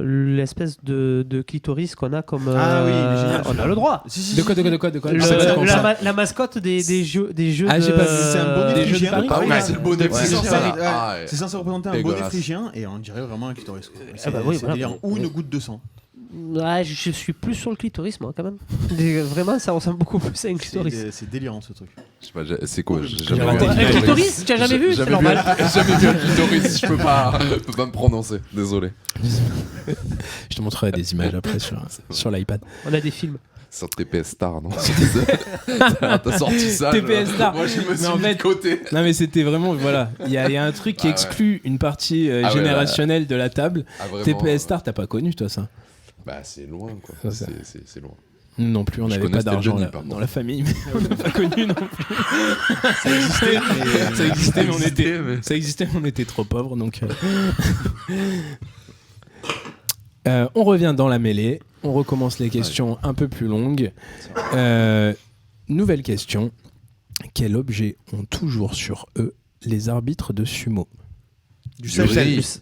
l'espèce de clitoris qu'on a comme. Ah oui, il est génial, on a le droit. De quoi La mascotte des jeux. Ah, j'ai pas vu. C'est un bonnet des jeux de phrygien. Paris. Ah oui, Ouais. c'est le bonnet C'est phrygien, censé, là. ouais, Ah, ouais. c'est censé représenter un bonnet Dégueulasse. phrygien et on dirait vraiment un clitoris. quoi. C'est bah oui, c'est voilà. délirant. Ou une goutte de sang. Ouais, je suis plus sur le clitoris, moi, quand même. Vraiment, ça ressemble beaucoup plus à un clitoris. C'est délirant ce truc. Je sais pas, c'est quoi? J'ai J'ai jamais vu raté. Un clitoris, tu as jamais vu? C'est normal. Jamais vu un clitoris, je peux pas me prononcer, désolé. Je te montrerai des images après sur l'iPad. On a des films. Sur TPS Star, non? T'as sorti ça. TPS Star. Moi, je me suis Mais en mis fait- de côté. Non mais c'était vraiment voilà, il y a un truc qui Ah ouais. exclut une partie Ah ouais, générationnelle de la table. Ah, vraiment, TPS Star, t'as pas connu toi ça? Bah, c'est loin, quoi. Ça, C'est loin. Nous non plus, on Je n'avait connais pas d'argent Stephen là, Johnny, dans la famille, mais on n'a pas connu non plus. Ça existait, mais Ça existait, mais existait, mais- ça existait, mais on était trop pauvres donc. On revient dans la mêlée, on recommence les questions un peu plus longues. Nouvelle question. Quel objet ont toujours sur eux les arbitres de sumo? du sel. sel.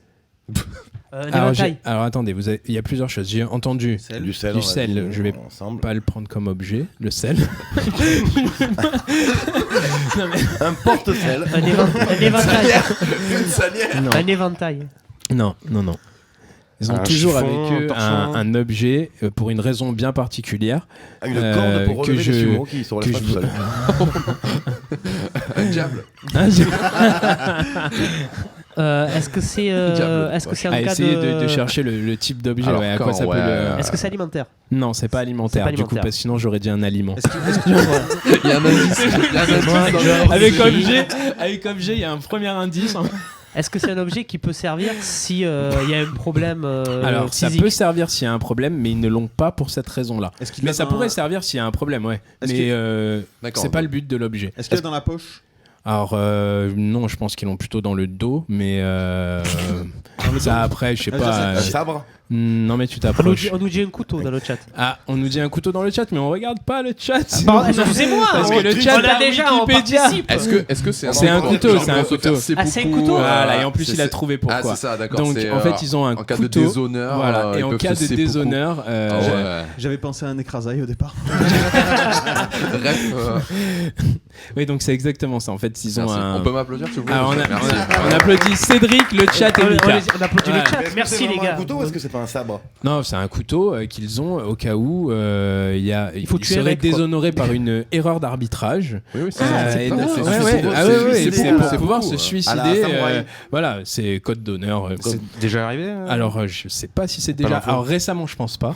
Un alors, éventail. alors attendez, il y a plusieurs choses. J'ai entendu Du sel. Du on l'a sel, dit, je vais ensemble. pas le prendre comme objet, le sel. Un porte-sel. Un éventail. Une salière. Non, Un éventail. non. Ils ont Un toujours chiffon, avec eux torchon. un objet pour une raison bien particulière. Une corde pour que relever je- les sumo qui sont que pas je- tout seuls. Un diable. Est-ce que c'est Diable. est-ce que c'est À un cas essayer de chercher le type d'objet, Alors, ouais, à quoi ça quand, peut ouais. le... Est-ce que c'est alimentaire? Non, c'est pas alimentaire, C'est pas du coup, alimentaire. parce que sinon j'aurais dit un aliment. Est-ce que Il y a un indice. Il y a un indice dans le- Avec objet, il y a un premier indice. Est-ce que c'est un objet qui peut servir si il y a un problème Alors, ça physique? peut servir s'il y a un problème, mais ils ne l'ont pas pour cette raison-là. Est-ce qu'il Mais l'a ça dans- pourrait servir s'il y a un problème, ouais. Est-ce Mais D'accord. c'est pas le but de l'objet. Est-ce qu'il est dans la poche? Alors, non, je pense qu'ils l'ont plutôt dans le dos, mais ça après, je sais pas. Un sabre. Non, mais tu on nous, t'approches. dit, on nous dit un couteau dans le chat. Ah, on nous dit un couteau dans le chat, mais on regarde pas le chat. Excusez-moi, Parce on- que le chat on a a déjà on Wikipédia. participe. Est-ce que C'est un endroit couteau, où c'est un on peut faire couteau. seppuku, Ah, c'est un couteau. Voilà, et en plus, il a c'est- trouvé pourquoi. Ah, c'est ça, d'accord. Donc, c'est, en fait, ils ont un en cas couteau. de déshonneur. Voilà, et ils en peuvent cas se de seppuku. déshonneur, Ah ouais. J'avais pensé à un écrasaille au départ. Bref, oui, donc c'est exactement ça. En fait, ils ont merci. un. On peut m'applaudir, s'il vous plaît? Ah, Merci. on applaudit Cédric, le chat et Mika. On applaudit le Ouais. chat. Est-ce que Merci c'est les vraiment gars. un couteau ou est-ce que c'est pas un sabre? Non, c'est un couteau qu'ils ont au cas où il faut ils tuer un seraient mec, quoi. déshonorés par une erreur d'arbitrage. Oui, oui, c'est Et ça. donc, C'est ouais, se ouais. suicider. Ah ouais, ouais, C'est c'est beaucoup, pour c'est pouvoir beaucoup, se hein. suicider. À la samouraï. Voilà, c'est code d'honneur. C'est déjà arrivé Alors, je sais pas si c'est Pas déjà. l'info. Alors récemment, je pense pas.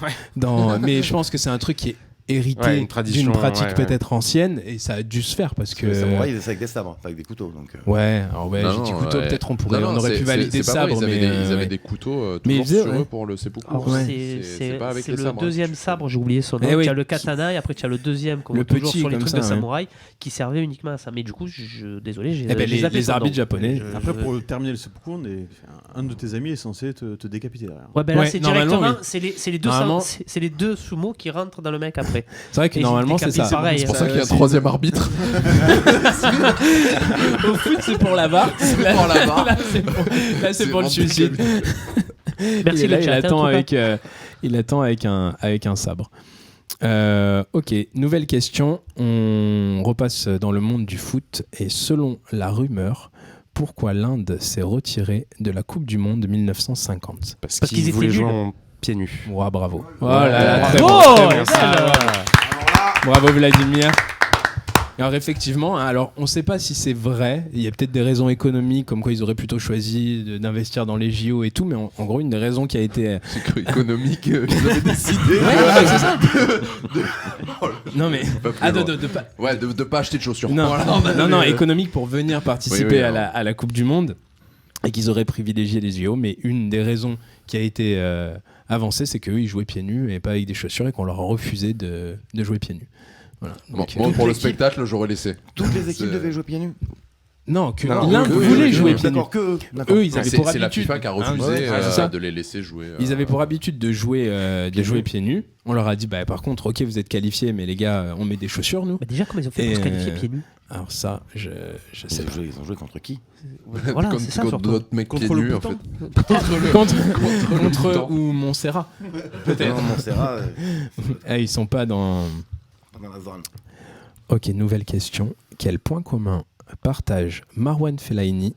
Mais je pense que c'est un truc qui est hérité Ouais, une tradition, d'une pratique ouais, ouais. peut-être ancienne et ça a dû se faire parce que. Les samouraïs, ils essaient avec des sabres, enfin avec des couteaux. Donc, Ouais, alors ouais, Non, j'ai dit non, couteau, ouais. peut-être on pourrait, Non, on aurait c'est- pu valider c'est pas vrai, sabre, mais Ils avaient ouais. des couteaux Mais ils toujours faisaient, sur ouais. eux pour le seppuku. Alors, Ouais. c'est pas avec c'est les le sabres, deuxième hein. sabre, j'ai oublié son nom. Eh oui. Tu as le katana et après tu as le deuxième qu'on Le voit toujours petit, sur les comme trucs ça, de ouais. samouraï qui servait uniquement à ça. Mais du coup, désolé, j'ai Eh ben, j'ai zappé les son arbitres nom. japonais. Après, pour terminer le seppuku, un de tes amis est censé te décapiter derrière. Ouais, ben là, Ouais, c'est normalement, directement, oui. c'est les deux Normalement- c'est les deux sumo qui rentrent dans le mec après. C'est vrai que Et normalement j'ai c'est ça. décapité pareil. C'est pour ça qu'il y a un c'est- troisième arbitre. Au foot c'est pour la barre. pour la barre. Là c'est pour, là, c'est pour le vraiment suicide. Merci Et là, le il chat. attend en tout cas. avec il attend avec un sabre. Ok, nouvelle question. On repasse dans le monde du foot et selon la rumeur, pourquoi l'Inde s'est retirée de la Coupe du Monde 1950? Parce Parce qu'ils qu'ils étaient voulaient jouer nuls. en pieds nus. Ouah, bravo. Oh là là, très Bravo, bon, très bon. les Ah, gars. voilà. Bravo Vladimir. Alors effectivement, hein, alors on ne sait pas si c'est vrai. Il y a peut-être des raisons économiques, comme quoi ils auraient plutôt choisi d'investir dans les JO et tout, mais en gros une des raisons qui a été C'est que économique, ils avaient décidé. c'est ça. Non mais Pas plus ah, loin. de pas. Ouais, de pas acheter de chaussures. Non, Voilà. non, économique pour venir participer Oui, oui, à la Coupe du Monde et qu'ils auraient privilégié les JO. Mais une des raisons qui a été avancée, c'est qu'eux ils jouaient pieds nus et pas avec des chaussures et qu'on leur a refusé de jouer pieds nus. Voilà. Bon, Donc, moi, pour le l'équipe- spectacle, j'aurais laissé. toutes les équipes C'est- devaient jouer pieds nus. Non, que Non, l'Inde eux, voulait eux, jouer eux, pieds nus. d'accord, que d'accord. Eux, ils avaient C'est pour c'est la habitude. FIFA qui a refusé ouais, c'est ça. de les laisser jouer. Ils avaient pour habitude de jouer pieds nus. On leur a dit, bah, par contre, ok, vous êtes qualifiés, mais les gars, on met des chaussures, nous. Bah, déjà, comment ils ont fait pour se qualifier pieds nus? Alors ça, je sais pas. Ils ont joué contre qui? Voilà, c'est ça contre surtout. d'autres mecs pieds Contre le nus, en bouton. fait. Contre ou Montserrat. Peut-être. Montserrat, Ils sont pas dans... dans la zone. Ok, nouvelle question. Quel point commun partagent Marwan Fellaini,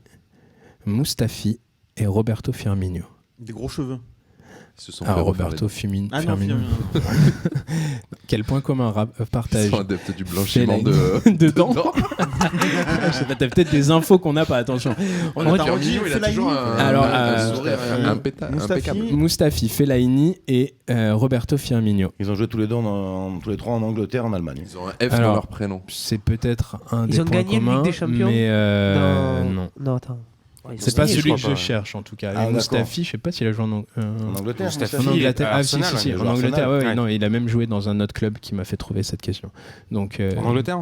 Mustafi et Roberto Firmino? Des gros cheveux. Ils se sont Ah, fait refaire Roberto Ah non, Firmino. Quel point commun les- partagent Ils sont adeptes du blanchiment Fellaini de... dedans? Je sais pas, t'as peut-être des infos qu'on n'a pas, attention. On On a dit- redit il a toujours un, Alors, un sourire Mustafi. impeccable. Mustafi, Fellaini et Roberto Firmino. Ils ont joué tous les trois en Angleterre, en Allemagne. Ils ont un F Alors, dans leur prénom. C'est peut-être un Ils des ont points gagné le Ligue communs, des Champions mais Non. non. Attends. Ouais, ils ont C'est pas gagné, celui que crois je pas. cherche en tout cas. Ah, Et Mustafi, je sais pas s'il a joué En Angleterre. Mustafi. en Angleterre. Ah, si, Arsenal, si, il en joue à Angleterre. Arsenal. Ouais, non, il a même joué dans un autre club qui m'a fait trouver cette question. Donc, En Angleterre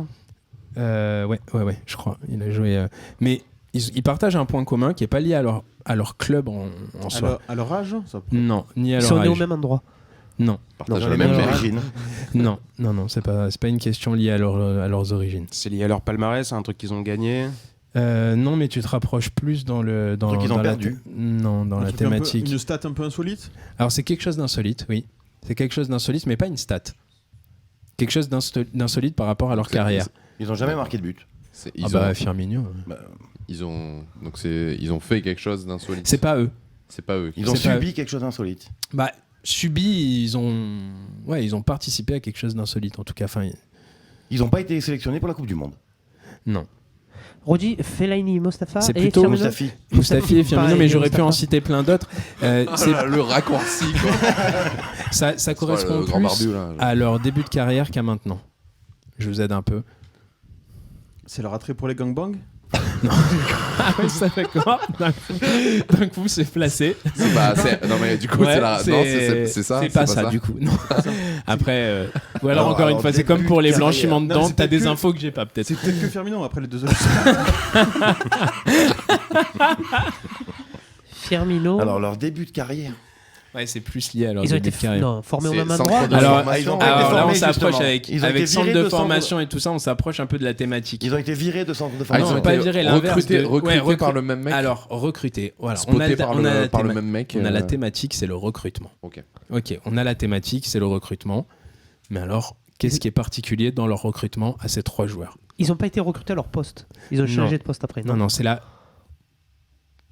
ouais, je crois. Il a joué. Mais ils partagent un point commun qui est pas lié à leur club en soi. À leur âge ça Non, ni à Ils leur sont nés au âge. même endroit. Non, Partagent Dans la les même mêmes mère. origines. non, c'est pas une question liée à leurs origines. C'est lié à leur palmarès, c'est un truc qu'ils ont gagné. Non, mais tu te rapproches plus dans truc qu'ils ont dans la perdu. Non, dans la thématique. Une stat un peu insolite. Alors c'est quelque chose d'insolite, oui. C'est quelque chose d'insolite, mais pas une stat. Quelque chose d'insolite par rapport à leur carrière. Ils n'ont jamais marqué de but. Firmino. Ils ont fait quelque chose d'insolite. C'est pas eux. C'est pas eux. Ils ont C'est pas subi quelque chose d'insolite. Bah, subi, ils ont participé à quelque chose d'insolite, en tout cas. Enfin, Ils n'ont pas été sélectionnés pour la Coupe du Monde. non. Rodi, Fellaini, Mustafa C'est et plutôt Firmino. Mustafi. Mustafi et Firmino, Pareil, mais j'aurais pu Mustafa. en citer plein d'autres. Le raccourci, quoi. Ça correspond le grand plus barbu, là. à leur début de carrière qu'à maintenant. Je vous aide un peu. C'est leur attrait pour les gangbangs. Ah oui, ça fait quoi? D'un coup, c'est placé. Non, mais du coup, Ouais, c'est la. Non, c'est ça. C'est pas ça, du coup. Non. Après, ou alors Non, encore une alors, fois, c'est début comme pour de les carrière. blanchiments de Non, dents, c'est t'as des peut-être infos que j'ai pas, peut-être. C'est peut-être que Firmino après les deux autres. Firmino. Alors, leur début de carrière. Ouais, c'est plus lié à leur ils ont début été de carrière. formés au C'est même centre endroit. de Alors, ils ont pas été alors là, on formés, s'approche justement. avec Ils ont été centre virés de de centre- formation et tout ça, on s'approche un peu de la thématique. Ils ont été virés de centre de Ah, ils formation. Non, ont pas été virés, l'inverse recrutés de- ouais, par le même mec. Alors, recruter. Voilà. Spotés par le même mec. On a la thématique, c'est le recrutement. Ok. Ok, on a la thématique, c'est le recrutement. Mais alors, qu'est-ce qui est particulier dans leur recrutement à ces trois joueurs? Ils n'ont pas été recrutés à leur poste. Ils ont Non. changé de poste après. Non, c'est la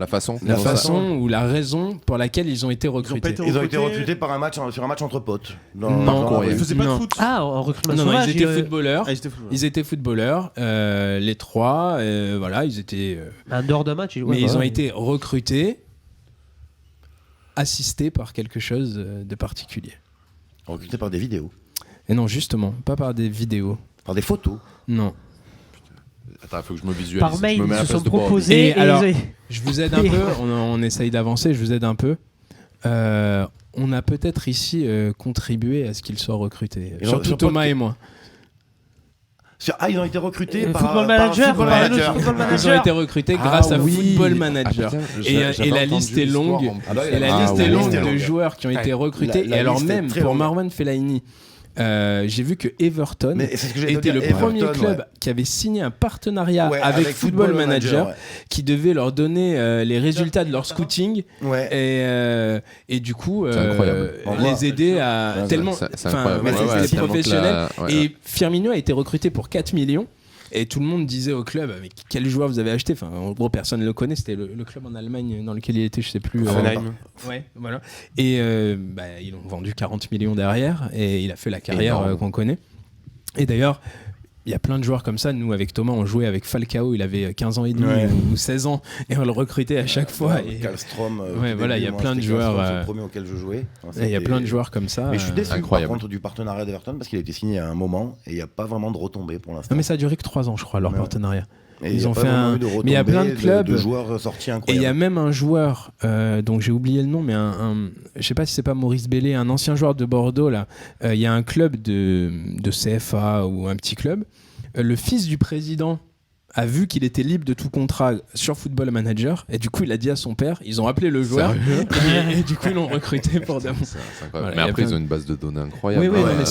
façon. façon ou la raison pour laquelle ils ont été recrutés. Ils ont été recrutés sur un match entre potes. Non, Ils faisaient pas de Non. foot. Ah, en recrutement Non, sauvage. ils étaient footballeurs. Ah, ils étaient footballeurs. Ils étaient footballeurs, les trois. Voilà, ils étaient. En dehors d'un match. Mais ils ont été recrutés, assistés par quelque chose de particulier. Recrutés par des vidéos, Et non, justement, pas par des vidéos. par des photos. Non. Attends, il faut que je me visualise. Par mail, je me mets à ils la se place sont de Bob. proposés. Et alors- ils ont- Je vous aide un peu, on essaye d'avancer, je vous aide un peu. On a peut-être ici contribué à ce qu'ils soient recrutés. Ils ont- Surtout sur Thomas podcast- et moi. Ils ont été recrutés par Football par Manager, Football par Manager. Football Ils ont Manager. été recrutés grâce à Football Manager. Et la liste est longue. Ah bah oui, Et la ah liste ouais, est la longue liste est de longue. joueurs qui ont été recrutés. La Et alors liste est même très pour longue. Marwan Fellaini, j'ai vu que Everton Mais c'est ce que j'allais te était dire, le premier Everton, club ouais. qui avait signé un partenariat Ouais, avec Football Manager, ouais. qui devait leur donner les résultats de leur scouting Ouais. et du coup C'est incroyable. On voit. les aider à Ouais, tellement C'est enfin incroyable. voilà, Ouais, ouais, c'était ça montre professionnel ouais. et Firmino a été recruté pour 4 millions et tout le monde disait au club mais quel joueur vous avez acheté, enfin en gros personne ne le connaît, c'était le club en Allemagne dans lequel il était, je sais plus Hoffenheim. ouais voilà, et ils l'ont vendu 40 millions derrière et il a fait la carrière Énorme. qu'on connaît. Et d'ailleurs il y a plein de joueurs comme ça. Nous, avec Thomas, on jouait avec Falcao. Il avait 15 ans et demi Ouais. ou 16 ans. Et on le recrutait à chaque fois. Et Kallstrom. Ouais, voilà, il y a plein de joueurs, C'est le premier auquel je jouais. il y a plein de joueurs comme ça. Mais je suis déçu incroyable. par contre du partenariat d'Everton parce qu'il a été signé à un moment et il n'y a pas vraiment de retombées pour l'instant. Non, mais ça a duré que 3 ans, je crois, leur Ouais. partenariat. Et ils il y a ont pas fait vraiment un- eu de mais il y a plein de retombées clubs. de joueurs sortis Et il y incroyables. a même un joueur, dont j'ai oublié le nom, mais je sais pas si c'est pas Maurice Bellé, un ancien joueur de Bordeaux. Là, il y a un club de CFA ou un petit club. Le fils du président a vu qu'il était libre de tout contrat sur Football Manager et du coup il a dit à son père, ils ont appelé le joueur et du coup ils l'ont recruté pour C'est incroyable. Voilà, Mais il y a après, plein ils ont une base de données incroyable. Oui, oui, Ouais, non, mais ouais.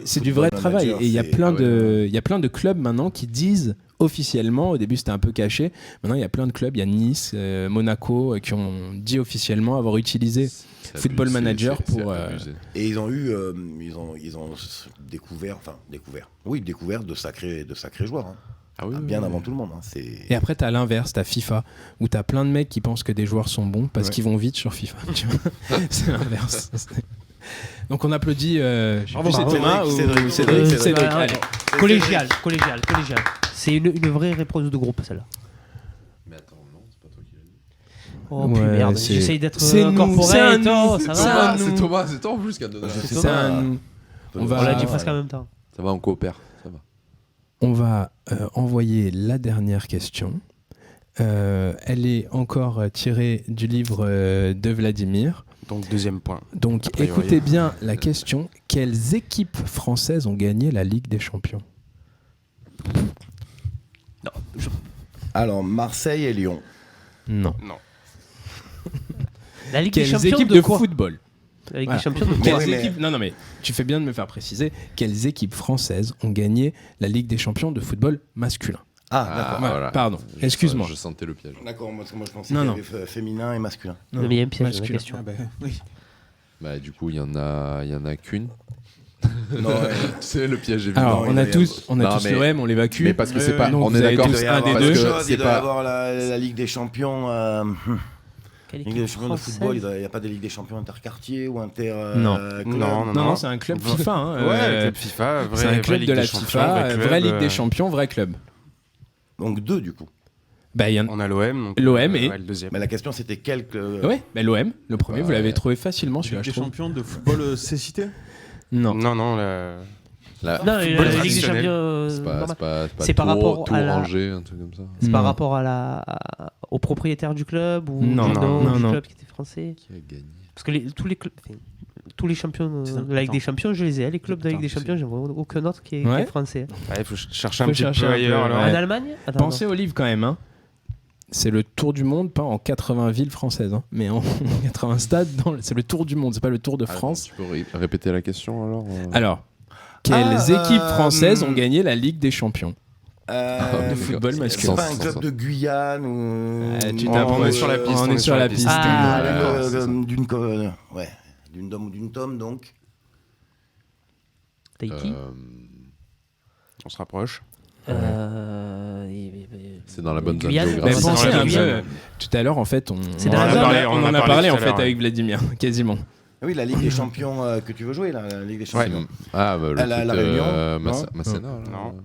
c'est du vrai Football travail. Manager, Et il y a c'est- plein ah ouais, de, il y a plein de clubs maintenant qui disent officiellement. Au début, c'était un peu caché. Maintenant, il y a plein de clubs. Il y a Nice, Monaco, qui ont dit officiellement avoir utilisé C'est Football abusé, Manager c'est pour, abusé. Et ils ont eu, ils ont découvert de sacrés joueurs, hein. Ah oui, Bien oui, avant oui. tout le monde, hein. C'est Et après, t'as l'inverse, t'as FIFA, où t'as plein de mecs qui pensent que des joueurs sont bons parce Ouais. qu'ils vont vite sur FIFA. tu vois. C'est l'inverse. Donc on applaudit. Je sais Bravo, plus, c'est bravo. Thomas ou Cédric, Cédric. ouais, Allez. Collégial. C'est une vraie réponse de groupe, celle-là. Mais attends, non, c'est pas toi qui l'as dit. Oh, Ouais, puis merde, c'est- j'essaye d'être c'est nous, corporate. c'est un Oh, nous, ça c'est va. un nous. C'est toi en plus qui a donné la C'est C'est Thomas. un- On va- On l'a dit presque en même temps. Ça va, on coopère. Ça va. On va envoyer la dernière question. Elle est encore tirée du livre de Vladimir. Donc deuxième point. Donc A priori. écoutez bien la question. Quelles équipes françaises ont gagné la Ligue des Champions? Alors Marseille et Lyon. Non. Non. La Ligue des Quelles Champions équipes de de quoi football? La Ligue Voilà. des Champions de Mais quoi oui, mais- Équipes... Non, mais tu fais bien de me faire préciser. Quelles équipes françaises ont gagné la Ligue des Champions de football masculin? Ah, d'accord. Voilà, pardon, excuse-moi. Je sentais le piège. D'accord, moi je pensais Non, qu'il y non. avait féminin et masculin. Non, mais il y a un piège dans la masculin. question. Ah bah, oui. Bah, du coup, il y en a qu'une. Non, ouais. C'est le piège évident. Alors, Non, on a il y a- tous Non, l'OM, mais- on l'évacue. mais parce que c'est pas- donc on vous est avez d'accord, tous Il doit y un des avoir deux. autre chose, C'est il doit y pas- avoir la Ligue des Champions. Quelle Ligue équipe des Champions de française football, il n'y a pas des Ligues des Champions interquartiers ou inter. Non. club. Non, c'est un club FIFA. hein, Ouais, club FIFA, vrai, c'est un vraie club Ligue de la des Champions, FIFA, vrai vraie club, Ligue des Champions, vrai club. Donc deux du coup. Bah, il y en On a l'OM. donc, L'OM et- ouais, le deuxième. Mais la question c'était quel. Ouais, bah, l'OM, le premier, vous Ouais. l'avez trouvé facilement celui-là, Ligue je des trouve. champions de football cécité. Non. Non, La- Non, Football la Ligue des traditionnel. Champions. C'est pas, normale. c'est pas, C'est par Tours, rapport à la- Angers, un truc comme ça. C'est par Non. rapport au propriétaire du club ou Non, du non, nom du non. club qui était français. Qui a gagné? Parce que tous les champions C'est de la Ligue des attends. Champions, je les ai. Les clubs de la Ligue des Putain, Champions, j'en vois aucun autre qui est Ouais. français. Il faut chercher un Faut petit chercher peu un peu, ailleurs. alors. ouais. En Allemagne Attends, Pensez au livre quand même. Hein. C'est le tour du monde, pas en 80 villes françaises, hein, mais en 80 stades. C'est le tour du monde, c'est pas le tour de France. Tu peux répéter la question alors Alors, quelles Ah, équipes françaises ont gagné la Ligue des Champions de de football C'est masculin? pas un club de Guyane ou. Tu On t'approches, est sur la piste, on est sur la piste. Ah, D'une dame ou d'une tome donc. Tahiti On se rapproche. C'est dans la bonne zone Guyane. Mais géographique. c'est dans pensez la un Guyane. peu. Tout à l'heure, en fait, C'est on dans en la a zone. parlé, On on en en a a parlé parlé tout en à fait l'heure, ouais. avec Vladimir, quasiment. Ah oui, la Ligue des Champions que tu veux jouer, la Ligue des Champions. Ah, bah, le La truc, Réunion, Masséna. là. Non.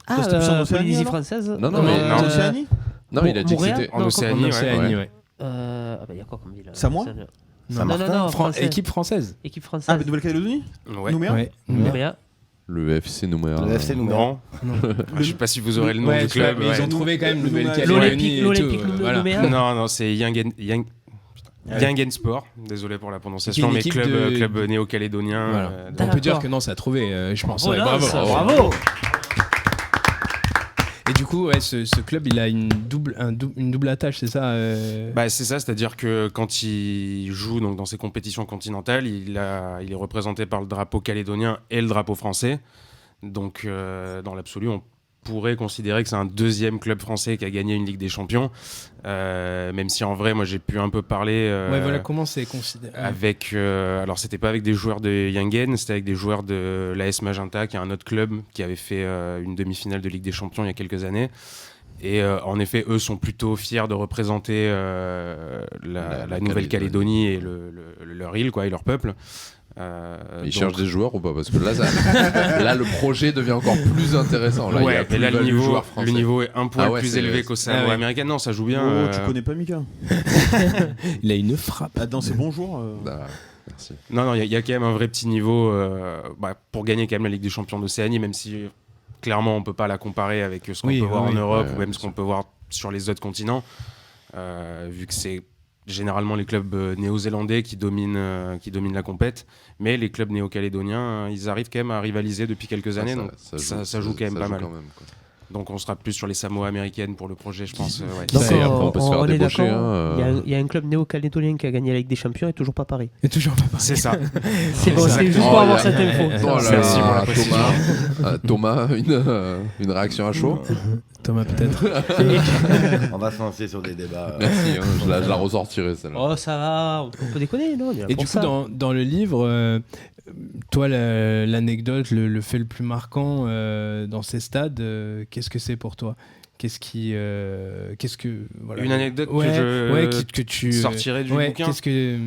Ah, c'était plus en Océanie, Polynésie alors française Non, non, mais- Euh, non. Océanie Non, il a dit que Montréal c'était. En Océanie, En ouais. Océanie, ouais. ouais. Ah bah, il y a quoi comme ville Samoa Océanie. Saint-Martin. Non, français. Équipe française. Équipe Ah, française. Nouvelle-Calédonie Ouais. Nouméa Ouais. Nouméa. Le FC Nouméa. Le FC Nouméa. Non. Je sais pas si vous aurez le nom Ouais, du tu vois, club. mais ouais. ils ont trouvé quand même le L'Olympique Nouvelle-Calédonie. et L'Olympique tout, voilà. Nouméa. Non, c'est Yangen Sport. Désolé pour la prononciation, Qui est mais une club, équipe de- club néo-calédonien. Voilà. On D'accord. peut dire que non, ça a trouvé, je pense. Oh, Ouais, non, bravo. ça, bravo. Et du coup, ouais, ce club, il a une double attache, c'est ça Bah, c'est ça, c'est-à-dire que quand il joue donc, dans ces compétitions continentales, il est représenté par le drapeau calédonien et le drapeau français. Donc, dans l'absolu, on pourrait considérer que c'est un deuxième club français qui a gagné une Ligue des Champions. Même si en vrai, moi, j'ai pu un peu parler Ouais, voilà comment c'est considéré. avec... alors, c'était pas avec des joueurs de Yangen, c'était avec des joueurs de l'AS Magenta, qui est un autre club qui avait fait une demi-finale de Ligue des Champions il y a quelques années. Et en effet, eux sont plutôt fiers de représenter la Nouvelle-Calédonie et leur île, quoi, et leur peuple. Ils Donc- cherchent des joueurs ou pas? Parce que là, là, le projet devient encore plus intéressant. Là, il y a ouais, mais là, plus-value le joueur français. niveau est un poil Ah ouais, plus c'est- élevé qu'au Ah ouais. américain. Non, ça joue bien. Oh, tu connais pas Mika Il a une frappe. Ah, dans ses bons jours. Ah, merci. Non, il y a quand même un vrai petit niveau pour gagner quand même la Ligue des Champions d'Océanie, même si clairement on peut pas la comparer avec ce qu'on Oui, peut voir oui. en Europe Ouais, ou même bien ce qu'on peut voir sur les autres continents, vu que c'est généralement les clubs néo-zélandais qui dominent la compète, mais les clubs néo-calédoniens, ils arrivent quand même à rivaliser depuis quelques années, donc ça joue quand même pas mal. quoi. Donc on sera plus sur les Samoa américaines pour le projet, je pense. Ouais. Donc Et après, on peut se faire est débaucher, d'accord, hein, il y a un club néo-calédonien qui a gagné la Ligue des Champions et toujours pas Paris. Et toujours pas pareil. C'est ça. C'est bon, c'est juste Oh, pour avoir là, cette info. Oh là Merci pour la là, précision. Thomas, une réaction à chaud. Thomas, peut-être. On va se lancer sur des débats. Merci, hein, je la ressortirai celle-là. Oh, ça va, on peut déconner, non? Et du coup, dans le livre, toi, l'anecdote, le fait le plus marquant dans ces stades, qu'est-ce que c'est pour toi? Qu'est-ce que voilà. Une anecdote que tu sortirais du bouquin. Qu'est-ce que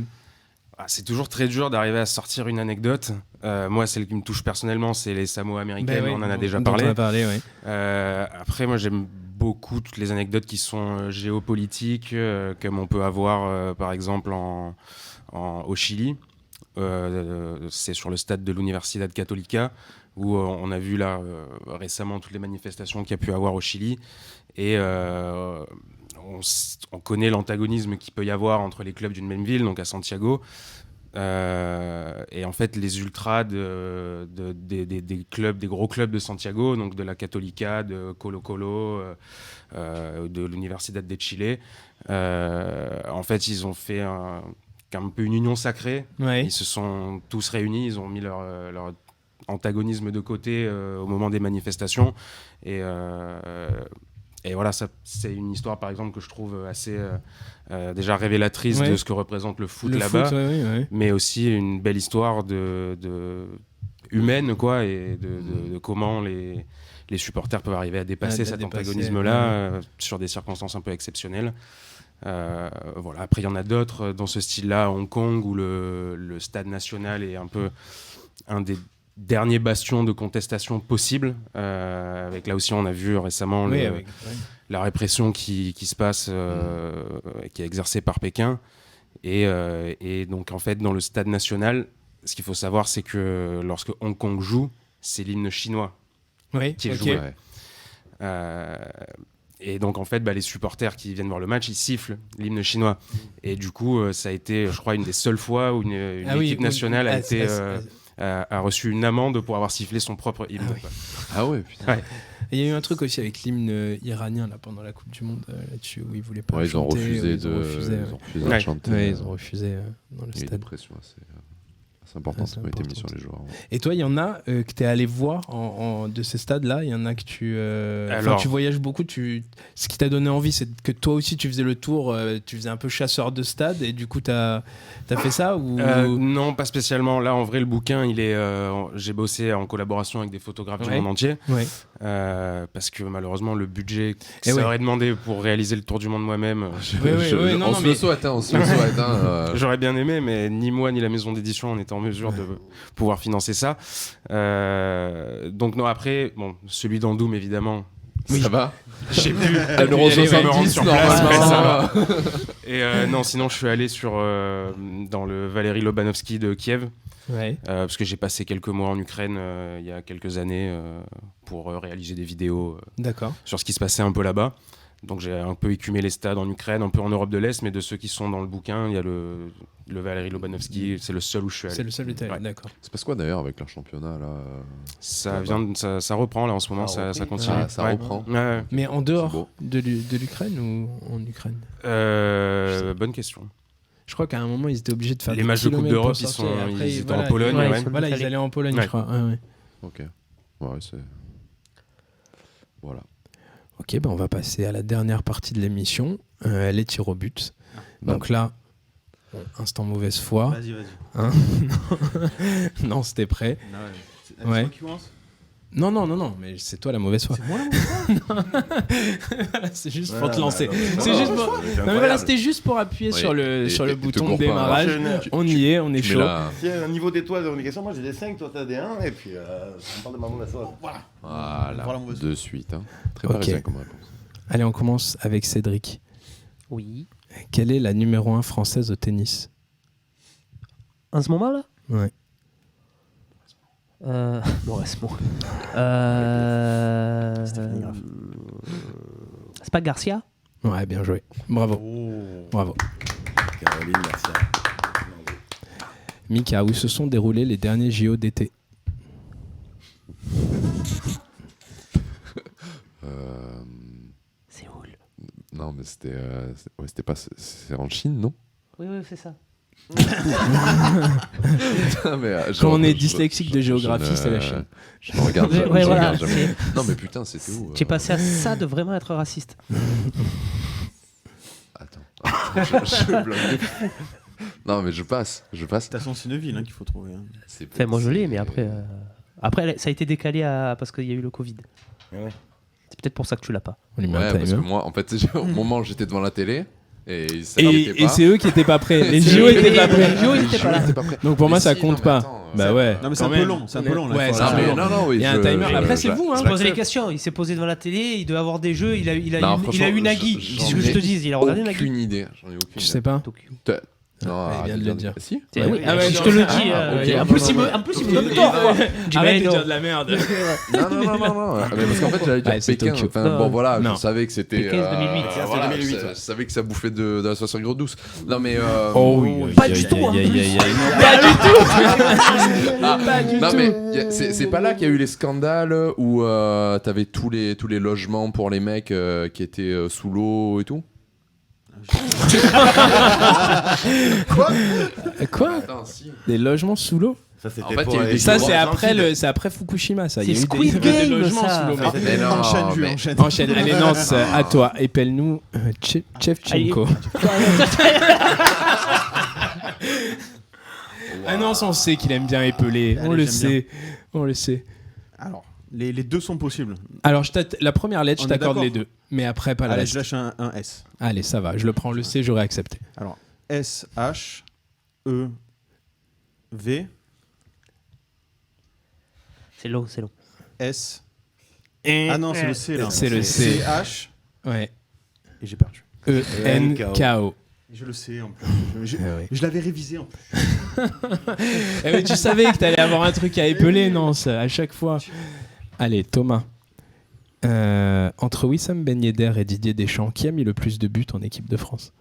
C'est toujours très dur d'arriver à sortir une anecdote. Moi, celle qui me touche personnellement, c'est les Samoa américaines. On en a déjà parlé. Ouais. Après, moi, j'aime beaucoup toutes les anecdotes qui sont géopolitiques, comme on peut avoir, par exemple, au Chili. C'est sur le stade de l'Universidad Católica, où on a vu là récemment toutes les manifestations qu'il y a pu avoir au Chili. Et on connaît l'antagonisme qu'il peut y avoir entre les clubs d'une même ville, donc à Santiago. Et en fait, les ultras des clubs, des gros clubs de Santiago, donc de la Católica, de Colo-Colo, de l'Universidad de Chile, en fait, ils ont fait un peu une union sacrée. Ouais. Ils se sont tous réunis, ils ont mis leur antagonisme de côté au moment des manifestations. Et voilà, ça, c'est une histoire, par exemple, que je trouve assez déjà révélatrice de ce que représente le foot là-bas, mais aussi une belle histoire humaine, quoi, et de comment les supporters peuvent arriver à dépasser cet antagonisme-là sur des circonstances un peu exceptionnelles. Voilà. Après, il y en a d'autres dans ce style-là, à Hong Kong, où le stade national est un peu un des derniers bastions de contestation possible. Avec là aussi, on a vu récemment la répression qui se passe, qui est exercée par Pékin. Et donc, en fait, dans le stade national, ce qu'il faut savoir, c'est que lorsque Hong Kong joue, c'est l'hymne chinois qui est joué. Et donc, en fait, les supporters qui viennent voir le match, ils sifflent l'hymne chinois. Et du coup, ça a été, je crois, une des seules fois où une équipe nationale a reçu une amende pour avoir sifflé son propre hymne. Ah ouais, putain. Ouais. Il y a eu un truc aussi avec l'hymne iranien là, pendant la Coupe du Monde là-dessus, où ils voulaient pas Ils ont chanter. refusé de chanter. Ils ont refusé dans le Il y a eu stade. des pressions assez importantes qui ont été mises sur les joueurs. Et toi, il y en a que tu es allé voir de ces stades-là. Il y en a que tu voyages beaucoup. Ce qui t'a donné envie, c'est que toi aussi, tu faisais le tour, tu faisais un peu chasseur de stade, et du coup, tu as fait ça ou... Non, pas spécialement. Là, en vrai, le bouquin, j'ai bossé en collaboration avec des photographes du monde entier. Ouais. Parce que malheureusement, le budget que ça aurait demandé pour réaliser le tour du monde moi-même, On se le souhaite. j'aurais bien aimé, mais ni moi ni la maison d'édition on était en mesure de pouvoir financer ça. Donc non, après, celui d'Andoum, évidemment. Ça va. J'ai pu à l'euro 70 sur place, mais ça normalement. va. Et non, sinon je suis allé dans le Valéry Lobanovsky de Kiev. Ouais. Parce que j'ai passé quelques mois en Ukraine il y a quelques années pour réaliser des vidéos sur ce qui se passait un peu là-bas. Donc j'ai un peu écumé les stades en Ukraine, un peu en Europe de l'Est, mais de ceux qui sont dans le bouquin, il y a le Valéry Lobanovsky, c'est le seul où je suis allé. C'est le seul où tu es allé, d'accord. C'est passe quoi d'ailleurs avec leur championnat là ça reprend là en ce moment, ça continue. Ça reprend. Ouais. Mais en dehors de l'Ukraine ou en Ukraine? Bonne question. Je crois qu'à un moment, ils étaient obligés de faire les matchs de Coupe d'Europe, ils étaient en Pologne. Ils allaient en Pologne, je crois. Ouais. Ok. Ouais, c'est... Voilà. Ok, on va passer à la dernière partie de l'émission, les tirs au but. Donc là, instant mauvaise foi. Vas-y. Hein non, c'était prêt. C'est toi qui commence ? Non, mais c'est toi la mauvaise foi. C'est moi la mauvaise foi ? Voilà, c'est juste pour te lancer. C'était juste pour appuyer sur le bouton de démarrage. On y est, on est chaud. Si un niveau d'étoile dans l'éducation, moi j'ai des 5, toi t'as des 1, et puis on parle de ma mauvaise foi. Voilà, de suite. Très parisien comme réponse. Allez, on commence avec Cédric. Oui. Quelle est la numéro 1 française au tennis? En ce moment là? Ouais. Reste-moi. C'est pas Garcia? Ouais, bien joué. Bravo. Bravo. Caroline, merci. Mika, où se sont déroulés les derniers JO d'été? Non, mais c'était pas. C'est en Chine, non? Oui, c'est ça. Putain, mais, Quand on est dyslexique de géographie, c'est la Chine. Je me regarde, Ouais, je voilà, regarde jamais. Non, mais putain, c'était où Tu es passé à ça de vraiment être raciste. Attends. je bloque de fou. Non, mais je passe. De toute façon, c'est une ville qu'il faut trouver. Hein. Enfin, moi je l'ai, mais après. Après, ça a été décalé parce qu'il y a eu le Covid. Ouais. C'est peut-être pour ça que tu l'as pas. On lui met un Ouais, parce que timer. moi, en fait, au moment où j'étais devant la télé, et ça Et, n'était et pas. c'est eux qui étaient pas prêts. Les C'est JO eux étaient qui pas étaient prêts. Les JO étaient pas là. Donc pour moi, ça Mais si, compte non, mais pas. attends, Bah ouais. Non, mais c'est quand un peu même. long. C'est un peu long. Là, Ouais, il faut c'est Non, un arrêter. peu mais long. non, oui. Il y a un timer. Après, c'est je- vous, hein. Je posais les questions. Il s'est posé devant la télé, il devait avoir des jeux. Il a eu Non, Nagui. franchement, C'est ce que je te dis. Il a regardé Nagui. Aucune idée. J'en ai aucune Tu idée. sais pas Tokyo. Non, il vient de le dire. Si. Ah oui, Ah ouais, je non, te le c'est- dis. ok. En plus, il me donne tort. quoi. Arrête de non. dire de la merde. Non. Mais parce qu'en fait, j'allais dire Ouais, c'est Pékin. Tokyo. Enfin, Non. bon, voilà, Non. je savais que c'était. Pékin, c'est 2008. Voilà, 2008, je ouais. savais que ça bouffait de la sauce sur douce. Non, mais. Oh oui. Pas du tout, en Non, mais c'est pas là qu'il y a eu les scandales où t'avais tous les logements pour les mecs qui étaient sous l'eau et tout. Quoi Attends, si. Des logements sous l'eau? Ça, c'était En fait, pour il y a eu les des- Ça, joueurs c'est après, Atlantides. c'est après Fukushima, ça. Il y a C'est eu Squid des Game, logements ça. sous l'eau. Ah, Mais non, mais- Enchaîne. Allez, Nance, à toi. Épelle-nous Chevchenko. Ah non, on sait qu'il aime bien épeler. Allez, On le j'aime sait. On le sait. Alors, les deux sont possibles. Alors, la première lettre, je On est t'accorde d'accord les deux. Mais après, pas la Allez, reste. je lâche un S. Allez, ça va. Je le prends le C, j'aurais accepté. Alors, S, H, E, V, C'est long. S. Ah non, c'est le C là. C'est le C. H, Ouais. et j'ai perdu. E-N-K-O. Je le sais en plus. Ah ouais. Je l'avais révisé en plus. Eh oui, tu savais que t'allais avoir un truc à épeler, Nance, à chaque fois. Allez, Thomas. Entre Wissam Ben Yedder et Didier Deschamps, qui a mis le plus de buts en équipe de France?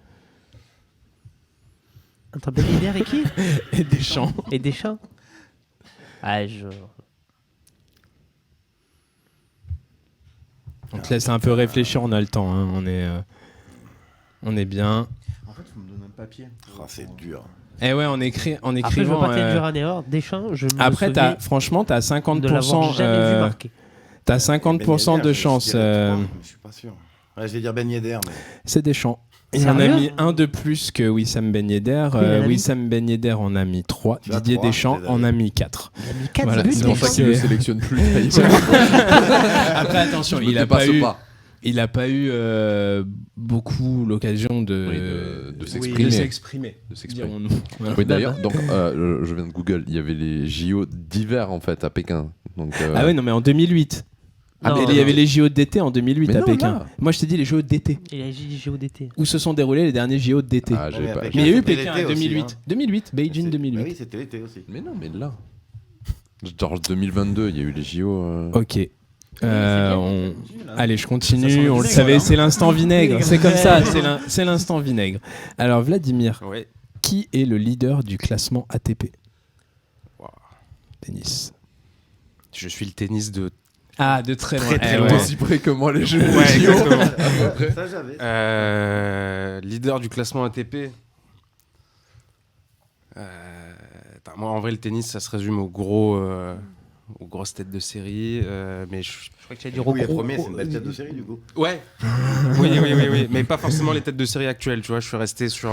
Entre Ben Yedder et qui? Et Deschamps. Et Deschamps. Ah, On te laisse un peu réfléchir, on a le temps. Hein. On est bien. En fait, il faut me donner un papier. Ah, c'est dur. Eh ouais, en écrivant. Après, je veux pas t'induire en erreur. Deschamps, je me Après, souviens franchement, t'as de l'avoir 50%. jamais vu marquer. T'as 50% de chance. Je suis pas sûr. Ouais, je vais dire Ben Yedder, mais C'est Deschamps. Il en a Sérieux mis un de plus que Wissam Ben Yedder. Oui, il en a mis. Wissam Ben Yedder en a mis 3. Tu vois, Didier 3, Deschamps c'est en a mis 4. Il a mis 4 Voilà, buts. C'est pour ça Donc, qu'il le c'est- sélectionne plus. Après, attention, Je il me a pas dépasse eu. pas. Il n'a pas eu beaucoup l'occasion Oui, de de s'exprimer. s'exprimer. De s'exprimer. dirons-nous. Voilà. Oui, d'ailleurs, donc je viens de Google, il y avait les JO d'hiver en fait à Pékin. Donc, Ah ouais, non, mais en 2008. Non, il y avait les JO d'été en 2008 Mais à non, Pékin. là. Moi, je t'ai dit les JO d'été, Il a dit GODT. où se sont déroulés les derniers JO d'été. Ah, j'avais Ouais, pas. avec- Mais il y a eu C'était Pékin l'été en 2008. aussi, hein. 2008, Beijing 2008. Bah oui, c'était l'été aussi. Mais non, mais là. Genre 2022, il y a eu les JO. Ok. Allez, je Ça continue. sent le On le vinaigre, savait, là. c'est l'instant vinaigre. C'est comme ça, c'est l'instant vinaigre. Alors, Vladimir, Ouais. qui est le leader du classement ATP? Wow. Tennis. Je suis le tennis de. Ah, de très loin. très Eh loin. ouais. Aussi près que moi, les jeux. Ouais, exactement. Ça, j'avais. Leader du classement ATP. Moi, en vrai, le tennis, ça se résume aux grosses têtes de série. Mais je crois que tu as dit Oui, le premier, c'est une belle tête de série, du coup. Ouais. oui. Mais pas forcément les têtes de série actuelles. Tu vois, je suis resté sur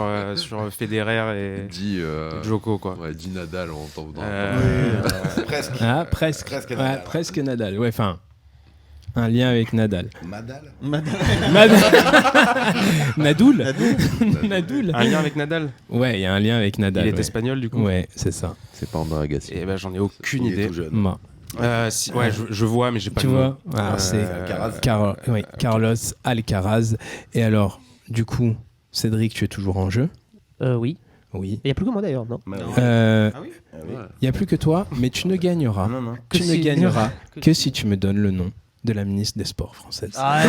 Federer Dit, et Djoko, quoi. ouais, dit Nadal en temps voudra. Presque. Ah, presque. Presque Ouais, Nadal. presque Nadal. Ouais, enfin, un lien avec Nadal. Madal. Nadoul Nadoul. Un lien avec Nadal. Ouais, il y a un lien avec Nadal. Il est ouais. espagnol, du coup. Ouais, c'est ça. C'est pas André Agassi. Et ben, j'en ai aucune Il est idée. tout jeune. Bon. Ouais, je vois, mais j'ai pas Tu le nom. vois alors, c'est Alcaraz. Carlos Alcaraz. Et alors, du coup, Cédric, tu es toujours en jeu? Oui. Oui. Il n'y a plus que moi d'ailleurs, non? Bah oui. Il Ah oui n'y a plus que toi, mais tu ne gagneras. Non, non. Tu Que ne si- gagneras que si tu me donnes le nom de la ministre des Sports française. Ah,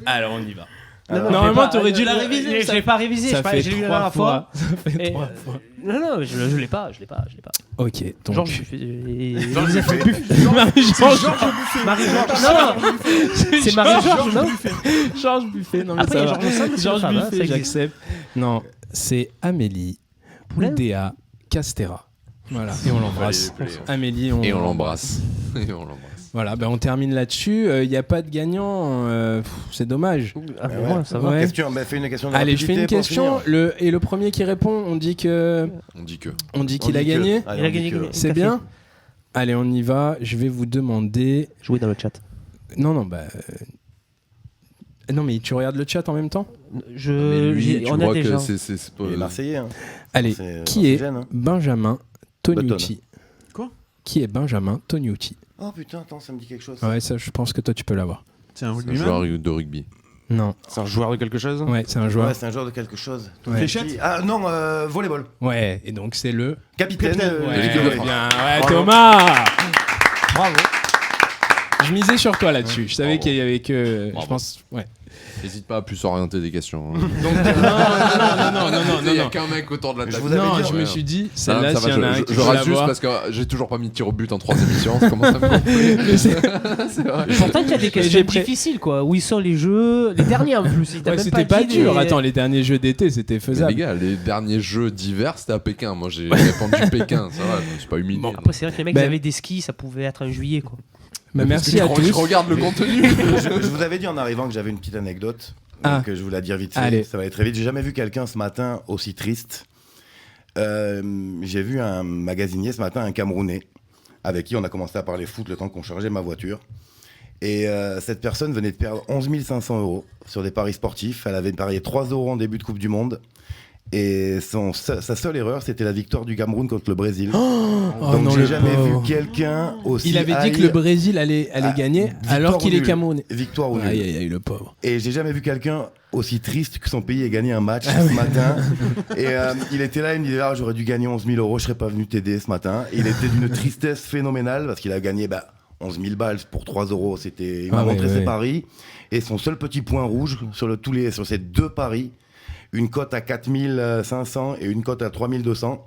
Alors, on y va. Alors, Normalement, t'aurais dû la réviser. Je l'ai pas révisé, Ça fait je l'ai eu la 3 dernière fois. Ça fait Et, 3 fois. Non, je l'ai pas. Ok, donc. Georges Buffet. Georges Marie-Georges. Non, c'est Marie-Georges, non Georges Buffet. Non, mais Après, il y ça a va. Georges Sand, c'est Georges une femme, hein, Buffet, ça existe. j'accepte. Non, c'est Amélie Poulain Oudéa Castera. Voilà, et on l'embrasse. Fallait les- Amélie, Et on l'embrasse. Et on l'embrasse. Voilà, ben on termine là-dessus. Il n'y a pas de gagnant. C'est dommage. Ah, mais Ouais. moi, ça va. Ouais. Question, fais une question de Allez, je fais une rapidité pour question. finir. Le premier qui répond, on dit que On dit que. on dit On qu'il a dit que- gagné. Allez, Il a on dit gagné, que- gagné. C'est Café. bien. Allez, on y va. Je vais vous demander. Jouer dans le chat. Non, non, mais tu regardes le chat en même temps. Mais lui, tu On a vois déjà. que c'est pas. Il est Marseillais. Hein. Allez, C'est qui est Marseillais, hein. Benjamin Tognucci? Quoi? Qui est Benjamin Tognucci? Oh putain, attends, ça me dit quelque chose. Ouais, ça, je pense que toi, tu peux l'avoir. C'est un C'est un rugbyman. joueur de rugby. Non. C'est un joueur de quelque chose. Ouais, c'est un joueur. Ouais, c'est un joueur de quelque chose. Ouais. Fléchette. Ah non, volleyball. Ouais, et donc c'est le. Capitaine. Ouais, de l'équipe de bien. France. Ouais, Bravo. Thomas. Bravo. Je misais sur toi là-dessus. Je savais Bravo. qu'il y avait que. Je Bravo. pense. Ouais. N'hésite pas à plus orienter des questions. hein. Donc, non. Il y a qu'un mec autour de la Je table. vous avais Non, dit, je ouais. me suis dit, Non, celle-là, ça s'il y va, en a un je qui je veut rate juste l'avoir. parce que j'ai toujours pas mis de tir au but en 3 émissions. Ça commence à me gonfler. Mais c'est- C'est vrai. Pourtant, il y a des J'ai questions pré- difficiles, quoi. Où ils sont les jeux. Les derniers en plus. Il t'a Ouais, même c'était pas dit dur. les- Attends, les derniers jeux d'été, c'était Mais faisable. les gars, les derniers jeux d'hiver, c'était à Pékin. Moi, j'ai répondu Pékin. Ça va, je me suis pas humilié. Bon. Après, c'est vrai que les mecs Ben- ils avaient des skis, ça pouvait être en juillet, quoi. Bah, merci je, à je tous. regarde le contenu. Je vous avais dit en arrivant que j'avais une petite anecdote. Ah. Donc je vous la dire vite fait. Allez. Ça va aller très vite. J'ai jamais vu quelqu'un ce matin aussi triste. J'ai vu un magasinier ce matin, un Camerounais, avec qui on a commencé à parler foot le temps qu'on chargeait ma voiture. Et cette personne venait de perdre 11 500 € sur des paris sportifs. Elle avait parié 3 € en début de Coupe du Monde. Et sa seule erreur, c'était la victoire du Cameroun contre le Brésil. Oh Donc non, j'ai le jamais pauvre. vu quelqu'un aussi. Il avait dit que haïr- le Brésil allait gagner victoire alors qu'il ou est nul. Camerounais. Victoire ou nul. Aïe, aïe, aïe, le pauvre. Et j'ai jamais vu quelqu'un aussi triste que son pays ait gagné un match ce matin. Et il était là, il me disait ah, j'aurais dû gagner 11 000 €, je serais pas venu t'aider ce matin. Et il était d'une tristesse phénoménale parce qu'il a gagné 11 000 balles pour 3 €. Il m'a Ah ouais, montré ses ouais. paris. Et son seul petit point rouge sur ces deux paris, une cote à 4 500 et une cote à 3 200.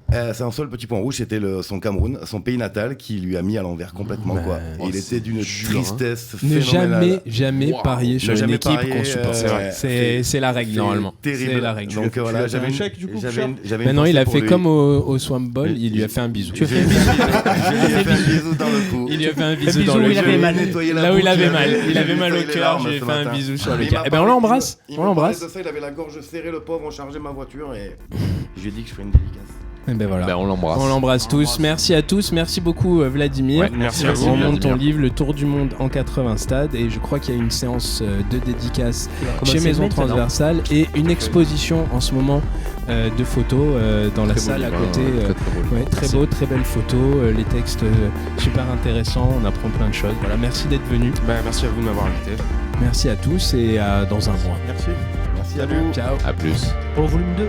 C'est un seul petit point rouge, c'était son Cameroun, son pays natal, qui lui a mis à l'envers complètement. Bah, Quoi. oh, Il était d'une dur, hein. tristesse Ne phénoménale. jamais Wow. parier sur Ne une jamais équipe parier, qu'on supporte. c'est vrai. C'est la règle C'est normalement. terrible. C'est la règle. Donc voilà, as j'avais un une- chèque, du coup, j'avais cher une- j'avais une Maintenant, pensée il a pour fait lui. comme au Swamp Ball, il lui a fait un bisou. Tu as fait un Je lui ai fait un bisou dans le cou. Il lui a fait un bisou bisou dans où le il avait cœur. mal. Nettoyé la Là où il bouche, avait mal. Il avait j'ai mal au nettoyé les cœur, larmes j'ai ce fait un matin. bisou sur Mais le il cœur. m'a Eh ben on parlé- l'embrasse. il On m'a parlé l'embrasse. de ça, il avait la gorge serrée, le pauvre, on chargeait ma voiture et je lui ai dit que je ferais une dédicace. Et ben voilà. Ben, on l'embrasse. On l'embrasse tous. Merci à tous. Merci beaucoup Vladimir. Ouais, merci à vous. On monte ton Vladimir. livre Le Tour du Monde en 80 stades et je crois qu'il y a une séance de dédicace Il va chez commencer Maison maintenant. Transversale et une exposition en ce moment de photos dans la Très beau salle à livre, côté. hein, très, très beau livre. Ouais, très beau, très belles photos, les textes super intéressants, on apprend plein de choses. Voilà, merci d'être venu. Bah, merci à vous de m'avoir invité. Merci à tous et à dans un mois. Merci. Merci à vous. Ciao. À plus. Pour le volume 2.